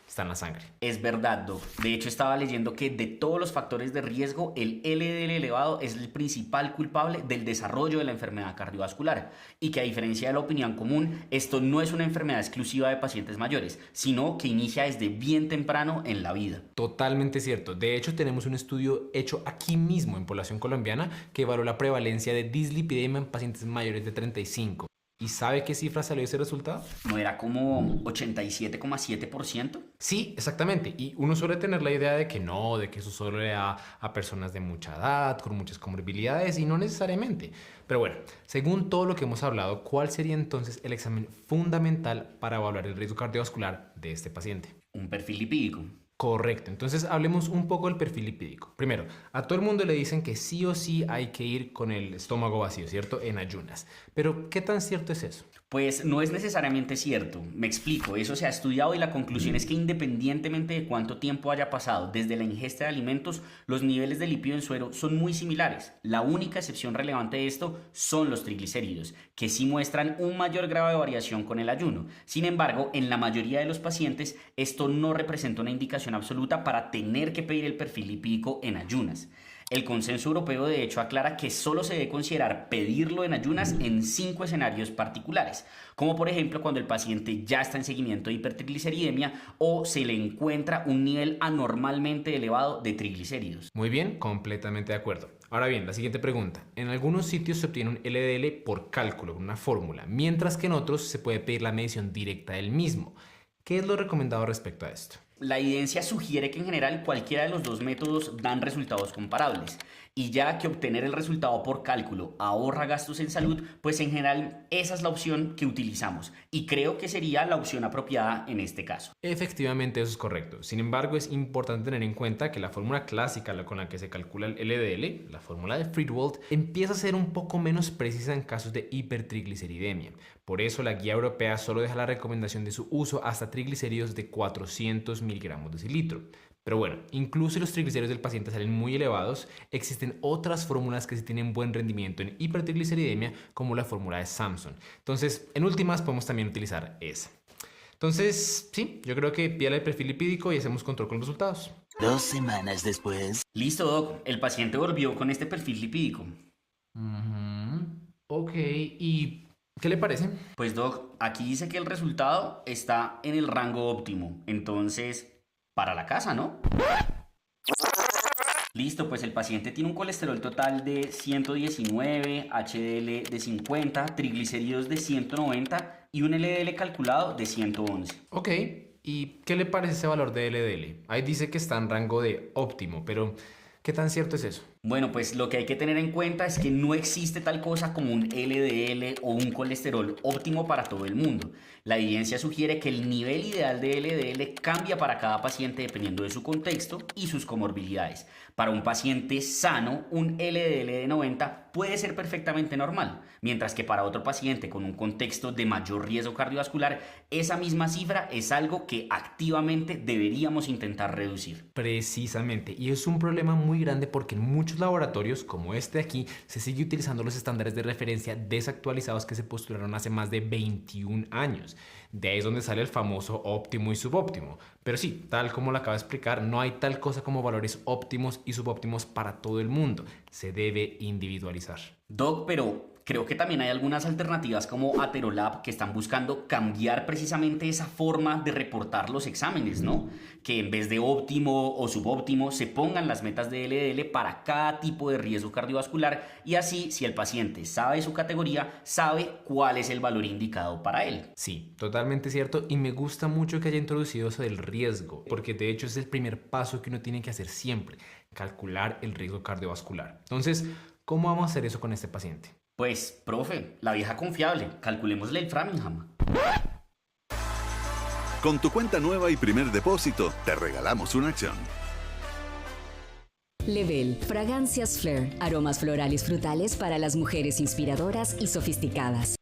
Está en la sangre. Es verdad, Doc. De hecho, estaba leyendo que de todos los factores de riesgo, el LDL elevado es el principal culpable del desarrollo de la enfermedad cardiovascular y que a diferencia de la opinión común, esto no es una enfermedad exclusiva de pacientes mayores, sino que inicia desde bien temprano en la vida. Totalmente cierto. De hecho, tenemos un estudio hecho aquí mismo en población colombiana que evaluó la prevalencia de dislipidemia en pacientes mayores de 35. ¿Y sabe qué cifra salió ese resultado? ¿No era como 87,7%? Sí, exactamente. Y uno suele tener la idea de que no, de que eso solo le da a personas de mucha edad, con muchas comorbilidades, y no necesariamente. Pero bueno, según todo lo que hemos hablado, ¿cuál sería entonces el examen fundamental para evaluar el riesgo cardiovascular de este paciente? Un perfil lipídico. Correcto, entonces hablemos un poco del perfil lipídico. Primero, a todo el mundo le dicen que sí o sí hay que ir con el estómago vacío, ¿cierto? En ayunas. Pero, ¿qué tan cierto es eso? Pues no es necesariamente cierto. Me explico, eso se ha estudiado y la conclusión es que independientemente de cuánto tiempo haya pasado desde la ingesta de alimentos, los niveles de lípido en suero son muy similares. La única excepción relevante de esto son los triglicéridos, que sí muestran un mayor grado de variación con el ayuno. Sin embargo, en la mayoría de los pacientes, esto no representa una indicación absoluta para tener que pedir el perfil lipídico en ayunas. El consenso europeo de hecho aclara que solo se debe considerar pedirlo en ayunas en 5 escenarios particulares, como por ejemplo cuando el paciente ya está en seguimiento de hipertrigliceridemia o se le encuentra un nivel anormalmente elevado de triglicéridos. Muy bien, completamente de acuerdo. Ahora bien, la siguiente pregunta. En algunos sitios se obtiene un LDL por cálculo, una fórmula, mientras que en otros se puede pedir la medición directa del mismo. ¿Qué es lo recomendado respecto a esto? La evidencia sugiere que en general cualquiera de los dos métodos dan resultados comparables. Y ya que obtener el resultado por cálculo ahorra gastos en salud, pues en general esa es la opción que utilizamos. Y creo que sería la opción apropiada en este caso. Efectivamente, eso es correcto. Sin embargo, es importante tener en cuenta que la fórmula clásica con la que se calcula el LDL, la fórmula de Friedewald, empieza a ser un poco menos precisa en casos de hipertrigliceridemia. Por eso la guía europea solo deja la recomendación de su uso hasta triglicéridos de 400 miligramos de cilitro. Pero bueno, incluso si los triglicéridos del paciente salen muy elevados, existen otras fórmulas que sí tienen buen rendimiento en hipertrigliceridemia, como la fórmula de Samson. Entonces, en últimas, podemos también utilizar esa. Entonces, sí, yo creo que pídale el perfil lipídico y hacemos control con los resultados. 2 semanas después. Listo, Doc. El paciente volvió con este perfil lipídico. Ok, ¿y qué le parece? Pues, Doc, aquí dice que el resultado está en el rango óptimo. Entonces, para la casa, ¿no? Listo, pues el paciente tiene un colesterol total de 119, HDL de 50, triglicéridos de 190 y un LDL calculado de 111. Ok, ¿y qué le parece ese valor de LDL? Ahí dice que está en rango de óptimo, pero ¿qué tan cierto es eso? Bueno, pues lo que hay que tener en cuenta es que no existe tal cosa como un LDL o un colesterol óptimo para todo el mundo. La evidencia sugiere que el nivel ideal de LDL cambia para cada paciente dependiendo de su contexto y sus comorbilidades. Para un paciente sano, un LDL de 90 puede ser perfectamente normal, mientras que para otro paciente con un contexto de mayor riesgo cardiovascular, esa misma cifra es algo que activamente deberíamos intentar reducir. Precisamente, y es un problema muy grande porque en muchos laboratorios, como este de aquí, se sigue utilizando los estándares de referencia desactualizados que se postularon hace más de 21 años. De ahí es donde sale el famoso óptimo y subóptimo. Pero sí, tal como lo acabo de explicar, no hay tal cosa como valores óptimos y subóptimos para todo el mundo. Se debe individualizar. Doc, pero creo que también hay algunas alternativas como Atherolab que están buscando cambiar precisamente esa forma de reportar los exámenes, ¿no? Que en vez de óptimo o subóptimo se pongan las metas de LDL para cada tipo de riesgo cardiovascular y así, si el paciente sabe su categoría, sabe cuál es el valor indicado para él. Sí, totalmente cierto, y me gusta mucho que haya introducido eso del riesgo, porque de hecho es el primer paso que uno tiene que hacer siempre, calcular el riesgo cardiovascular. Entonces, ¿cómo vamos a hacer eso con este paciente? Pues, profe, la vieja confiable, calculémosle el Framingham. Con tu cuenta nueva y primer depósito, te regalamos una acción. Level, fragancias Flair, aromas florales frutales para las mujeres inspiradoras y sofisticadas.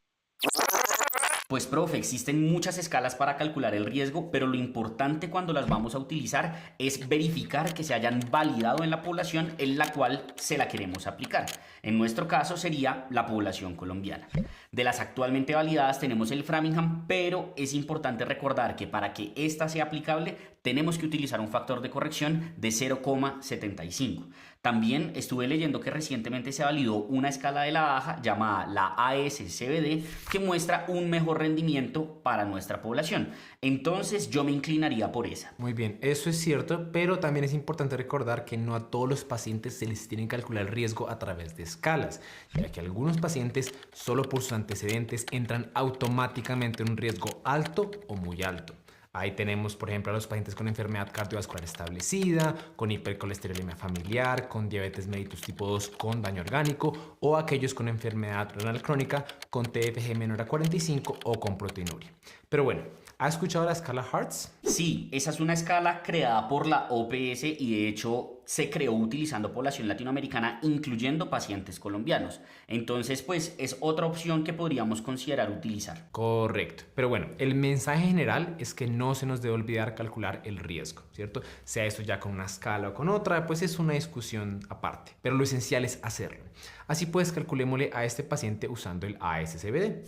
Pues profe, existen muchas escalas para calcular el riesgo, pero lo importante cuando las vamos a utilizar es verificar que se hayan validado en la población en la cual se la queremos aplicar. En nuestro caso sería la población colombiana. De las actualmente validadas tenemos el Framingham, pero es importante recordar que para que esta sea aplicable tenemos que utilizar un factor de corrección de 0,75. También estuve leyendo que recientemente se validó una escala de la baja llamada la ASCVD que muestra un mejor rendimiento para nuestra población. Entonces yo me inclinaría por esa. Muy bien, eso es cierto, pero también es importante recordar que no a todos los pacientes se les tiene que calcular el riesgo a través de escalas, ya que algunos pacientes solo por sus antecedentes entran automáticamente en un riesgo alto o muy alto. Ahí tenemos, por ejemplo, a los pacientes con enfermedad cardiovascular establecida, con hipercolesterolemia familiar, con diabetes mellitus tipo 2 con daño orgánico o aquellos con enfermedad renal crónica con TFG menor a 45 o con proteinuria. Pero bueno, ¿has escuchado la escala Hearts? Sí, esa es una escala creada por la OPS y de hecho se creó utilizando población latinoamericana, incluyendo pacientes colombianos. Entonces, pues es otra opción que podríamos considerar utilizar. Correcto. Pero bueno, el mensaje general es que no se nos debe olvidar calcular el riesgo, ¿cierto? Sea esto ya con una escala o con otra, pues es una discusión aparte. Pero lo esencial es hacerlo. Así pues, calculémosle a este paciente usando el ASCVD. El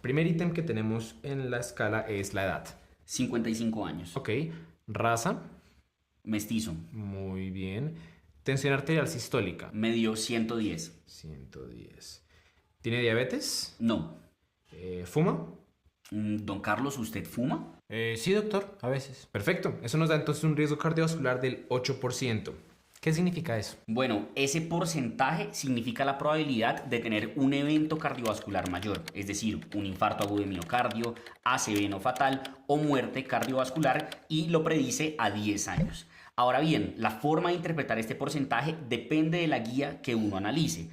primer ítem que tenemos en la escala es la edad. 55 años. Ok. Raza. Mestizo. Muy bien. Tensión arterial sistólica. Medio 110. 110. ¿Tiene diabetes? No. ¿Fuma? Don Carlos, ¿usted fuma? Sí, doctor, a veces. Perfecto. Eso nos da entonces un riesgo cardiovascular del 8%. ¿Qué significa eso? Bueno, ese porcentaje significa la probabilidad de tener un evento cardiovascular mayor, es decir, un infarto agudo de miocardio, ACV no fatal o muerte cardiovascular, y lo predice a 10 años. Ahora bien, la forma de interpretar este porcentaje depende de la guía que uno analice,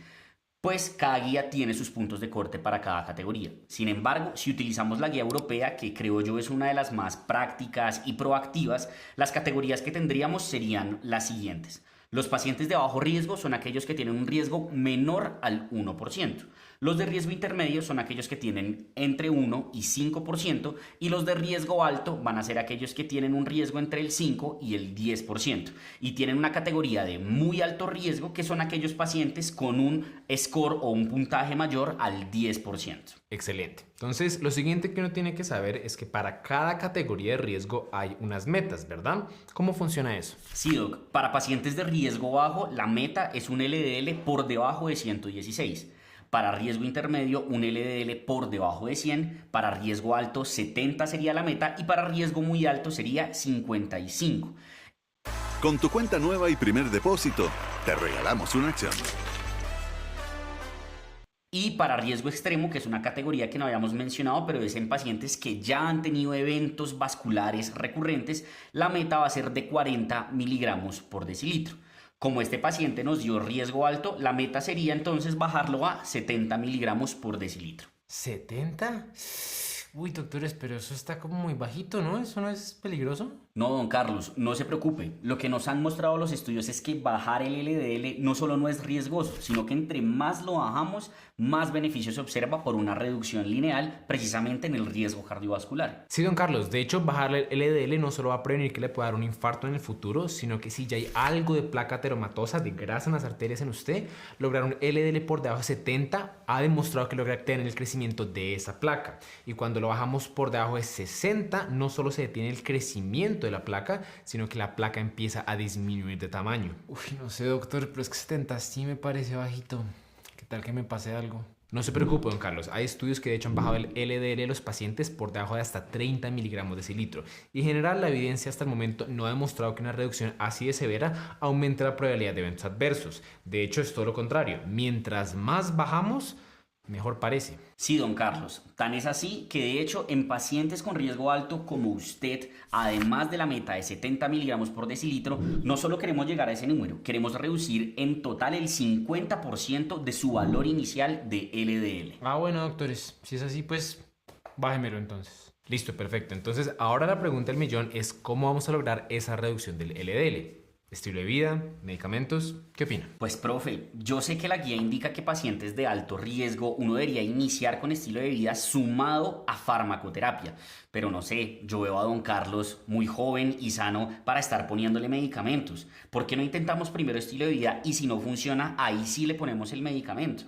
pues cada guía tiene sus puntos de corte para cada categoría. Sin embargo, si utilizamos la guía europea, que creo yo es una de las más prácticas y proactivas, las categorías que tendríamos serían las siguientes. Los pacientes de bajo riesgo son aquellos que tienen un riesgo menor al 1%. Los de riesgo intermedio son aquellos que tienen entre 1 y 5%, y los de riesgo alto van a ser aquellos que tienen un riesgo entre el 5 y el 10%. Y tienen una categoría de muy alto riesgo, que son aquellos pacientes con un score o un puntaje mayor al 10%. Excelente. Entonces, lo siguiente que uno tiene que saber es que para cada categoría de riesgo hay unas metas, ¿verdad? ¿Cómo funciona eso? Sí, doc. Para pacientes de riesgo bajo, la meta es un LDL por debajo de 116. Para riesgo intermedio, un LDL por debajo de 100. Para riesgo alto, 70 sería la meta. Y para riesgo muy alto sería 55. Con tu cuenta nueva y primer depósito, te regalamos una acción. Y para riesgo extremo, que es una categoría que no habíamos mencionado, pero es en pacientes que ya han tenido eventos vasculares recurrentes, la meta va a ser de 40 miligramos por decilitro. Como este paciente nos dio riesgo alto, la meta sería entonces bajarlo a 70 miligramos por decilitro. ¿70? Uy, doctores, pero eso está como muy bajito, ¿no? ¿Eso no es peligroso? No, don Carlos, no se preocupe. Lo que nos han mostrado los estudios es que bajar el LDL no solo no es riesgoso, sino que entre más lo bajamos, más beneficio se observa por una reducción lineal precisamente en el riesgo cardiovascular. Sí, don Carlos. De hecho, bajarle el LDL no solo va a prevenir que le pueda dar un infarto en el futuro, sino que si ya hay algo de placa ateromatosa, de grasa en las arterias en usted, lograr un LDL por debajo de 70 ha demostrado que logra detener el crecimiento de esa placa. Y cuando lo bajamos por debajo de 60, no solo se detiene el crecimiento de la placa, sino que la placa empieza a disminuir de tamaño. Uy, no sé, doctor, pero es que 70 sí me parece bajito. ¿Qué tal que me pase algo? No se preocupe, don Carlos. Hay estudios que de hecho han bajado el LDL de los pacientes por debajo de hasta 30 miligramos de cilitro. Y en general la evidencia hasta el momento no ha demostrado que una reducción así de severa aumente la probabilidad de eventos adversos. De hecho es todo lo contrario. Mientras más bajamos, mejor parece. Sí, don Carlos, tan es así que de hecho en pacientes con riesgo alto como usted, además de la meta de 70 miligramos por decilitro, no solo queremos llegar a ese número, queremos reducir en total el 50% de su valor inicial de LDL. Ah, bueno, doctores, si es así, pues bájemelo entonces. Listo, perfecto. Entonces ahora la pregunta del millón es ¿cómo vamos a lograr esa reducción del LDL? ¿Estilo de vida? ¿Medicamentos? ¿Qué opina? Pues profe, yo sé que la guía indica que pacientes de alto riesgo uno debería iniciar con estilo de vida sumado a farmacoterapia, pero no sé, yo veo a don Carlos muy joven y sano para estar poniéndole medicamentos. ¿Por qué no intentamos primero estilo de vida y si no funciona, ahí sí le ponemos el medicamento?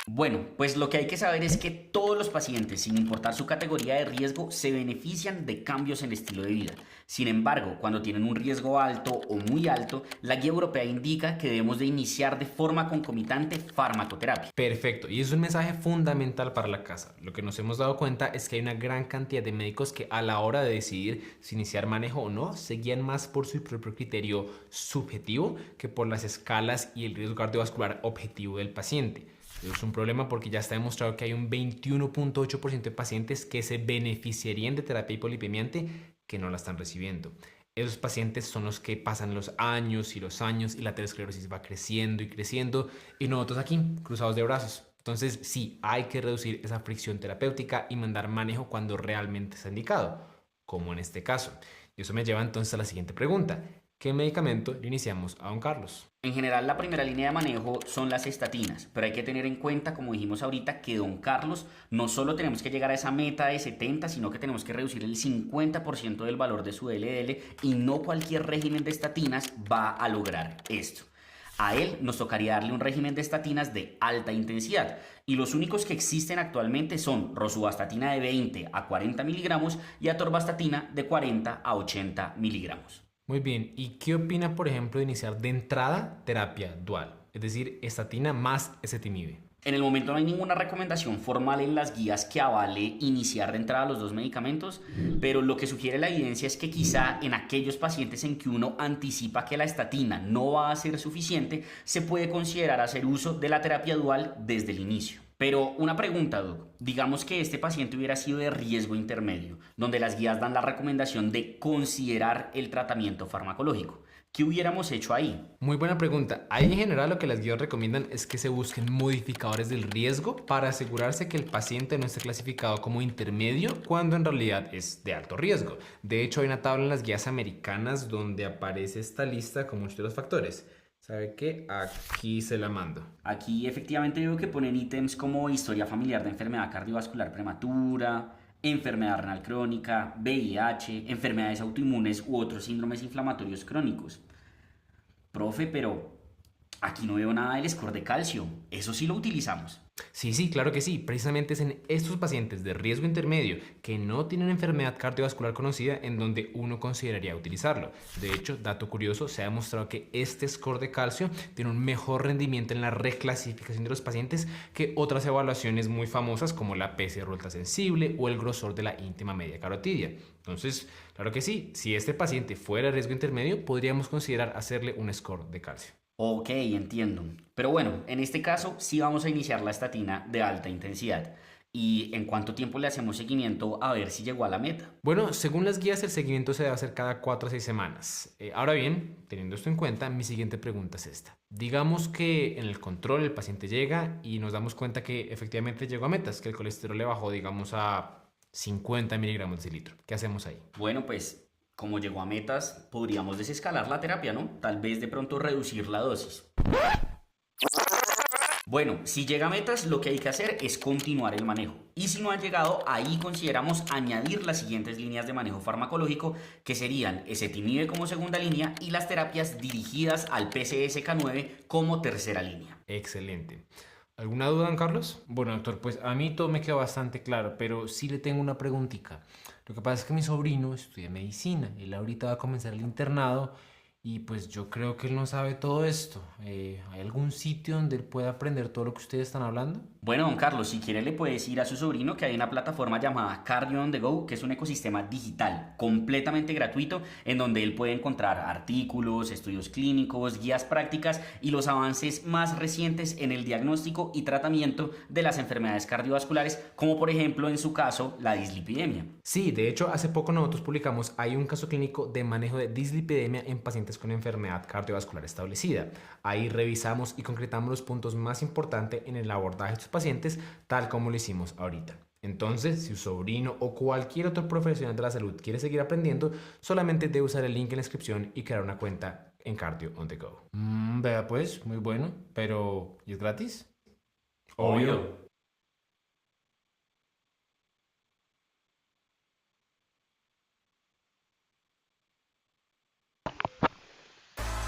Bueno, pues lo que hay que saber es que todos los pacientes, sin importar su categoría de riesgo, se benefician de cambios en el estilo de vida. Sin embargo, cuando tienen un riesgo alto o muy alto, la guía europea indica que debemos de iniciar de forma concomitante farmacoterapia. Perfecto, y es un mensaje fundamental para la casa. Lo que nos hemos dado cuenta es que hay una gran cantidad de médicos que a la hora de decidir si iniciar manejo o no, se guían más por su propio criterio subjetivo que por las escalas y el riesgo cardiovascular objetivo del paciente. Es un problema porque ya está demostrado que hay un 21.8% de pacientes que se beneficiarían de terapia hipolipemiante que no la están recibiendo. Esos pacientes son los que pasan los años y la aterosclerosis va creciendo y creciendo y nosotros aquí cruzados de brazos. Entonces sí, hay que reducir esa fricción terapéutica y mandar manejo cuando realmente está indicado, como en este caso. Y eso me lleva entonces a la siguiente pregunta. ¿Qué medicamento le iniciamos a don Carlos? En general, la primera línea de manejo son las estatinas, pero hay que tener en cuenta, como dijimos ahorita, que don Carlos no solo tenemos que llegar a esa meta de 70, sino que tenemos que reducir el 50% del valor de su LDL y no cualquier régimen de estatinas va a lograr esto. A él nos tocaría darle un régimen de estatinas de alta intensidad y los únicos que existen actualmente son rosuvastatina de 20 a 40 miligramos y atorvastatina de 40 a 80 miligramos. Muy bien, ¿y qué opina, por ejemplo, de iniciar de entrada terapia dual? Es decir, estatina más ezetimibe. En el momento no hay ninguna recomendación formal en las guías que avale iniciar de entrada los dos medicamentos, pero lo que sugiere la evidencia es que quizá en aquellos pacientes en que uno anticipa que la estatina no va a ser suficiente, se puede considerar hacer uso de la terapia dual desde el inicio. Pero una pregunta, Doc. Digamos que este paciente hubiera sido de riesgo intermedio, donde las guías dan la recomendación de considerar el tratamiento farmacológico. ¿Qué hubiéramos hecho ahí? Muy buena pregunta. Ahí en general lo que las guías recomiendan es que se busquen modificadores del riesgo para asegurarse que el paciente no esté clasificado como intermedio cuando en realidad es de alto riesgo. De hecho, hay una tabla en las guías americanas donde aparece esta lista con muchos de los factores. ¿Sabe qué? Aquí se la mando. Aquí efectivamente veo que ponen ítems como historia familiar de enfermedad cardiovascular prematura, enfermedad renal crónica, VIH, enfermedades autoinmunes u otros síndromes inflamatorios crónicos. Profe, pero aquí no veo nada del score de calcio. Eso sí lo utilizamos. Sí, claro que sí. Precisamente es en estos pacientes de riesgo intermedio que no tienen enfermedad cardiovascular conocida en donde uno consideraría utilizarlo. De hecho, dato curioso, se ha demostrado que este score de calcio tiene un mejor rendimiento en la reclasificación de los pacientes que otras evaluaciones muy famosas como la PCR ultrasensible o el grosor de la íntima media carotidia. Entonces, claro que sí, si este paciente fuera de riesgo intermedio, podríamos considerar hacerle un score de calcio. Ok, entiendo. Pero bueno, en este caso sí vamos a iniciar la estatina de alta intensidad. ¿Y en cuánto tiempo le hacemos seguimiento a ver si llegó a la meta? Bueno, según las guías, el seguimiento se debe hacer cada 4 a 6 semanas. Ahora bien, teniendo esto en cuenta, mi siguiente pregunta es esta. Digamos que en el control el paciente llega y nos damos cuenta que efectivamente llegó a metas, que el colesterol le bajó, digamos, a 50 miligramos de litro. ¿Qué hacemos ahí? Bueno, pues como llegó a metas, podríamos desescalar la terapia, ¿no? Tal vez de pronto reducir la dosis. Bueno, si llega a metas, lo que hay que hacer es continuar el manejo. Y si no ha llegado, ahí consideramos añadir las siguientes líneas de manejo farmacológico, que serían ezetimibe como segunda línea y las terapias dirigidas al PCSK9 como tercera línea. Excelente. ¿Alguna duda, don Carlos? Bueno, doctor, pues a mí todo me quedó bastante claro, pero sí le tengo una preguntita. Lo que pasa es que mi sobrino estudia medicina. Él ahorita va a comenzar el internado Y pues yo creo que él no sabe todo esto. ¿Hay algún sitio donde él pueda aprender todo lo que ustedes están hablando? Bueno, don Carlos, si quiere le puede decir a su sobrino que hay una plataforma llamada Cardio on the Go, que es un ecosistema digital completamente gratuito en donde él puede encontrar artículos, estudios clínicos, guías prácticas y los avances más recientes en el diagnóstico y tratamiento de las enfermedades cardiovasculares, como por ejemplo en su caso la dislipidemia. Sí, de hecho hace poco nosotros publicamos hay un caso clínico de manejo de dislipidemia en pacientes con enfermedad cardiovascular establecida. Ahí revisamos y concretamos los puntos más importantes en el abordaje de estos pacientes, tal como lo hicimos ahorita. Entonces, si su sobrino o cualquier otro profesional de la salud quiere seguir aprendiendo, solamente debe usar el link en la descripción y crear una cuenta en Cardio on the Go. Vea pues, muy bueno, pero ¿y es gratis? Obvio.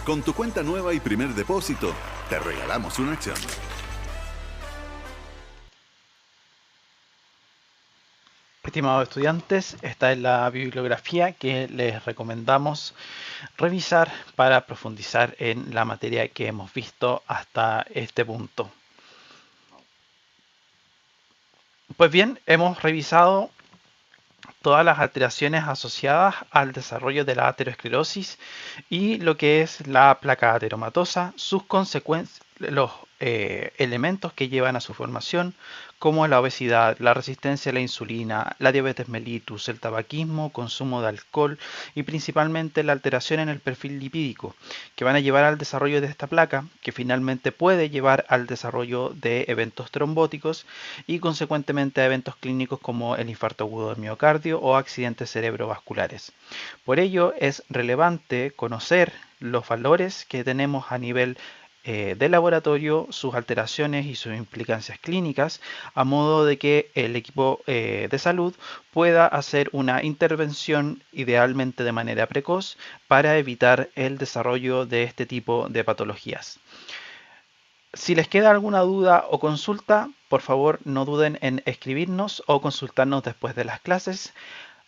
Con tu cuenta nueva y primer depósito, te regalamos una acción. Estimados estudiantes, esta es la bibliografía que les recomendamos revisar para profundizar en la materia que hemos visto hasta este punto. Pues bien, hemos revisado todas las alteraciones asociadas al desarrollo de la aterosclerosis y lo que es la placa ateromatosa, sus consecuencias, los elementos que llevan a su formación, como la obesidad, la resistencia a la insulina, la diabetes mellitus, el tabaquismo, consumo de alcohol y principalmente la alteración en el perfil lipídico, que van a llevar al desarrollo de esta placa, que finalmente puede llevar al desarrollo de eventos trombóticos y consecuentemente a eventos clínicos como el infarto agudo del miocardio o accidentes cerebrovasculares. Por ello es relevante conocer los valores que tenemos a nivel de laboratorio, sus alteraciones y sus implicancias clínicas, a modo de que el equipo de salud pueda hacer una intervención idealmente de manera precoz para evitar el desarrollo de este tipo de patologías. Si les queda alguna duda o consulta, por favor no duden en escribirnos o consultarnos después de las clases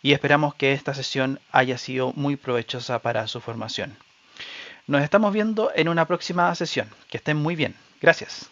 y esperamos que esta sesión haya sido muy provechosa para su formación. Nos estamos viendo en una próxima sesión. Que estén muy bien. Gracias.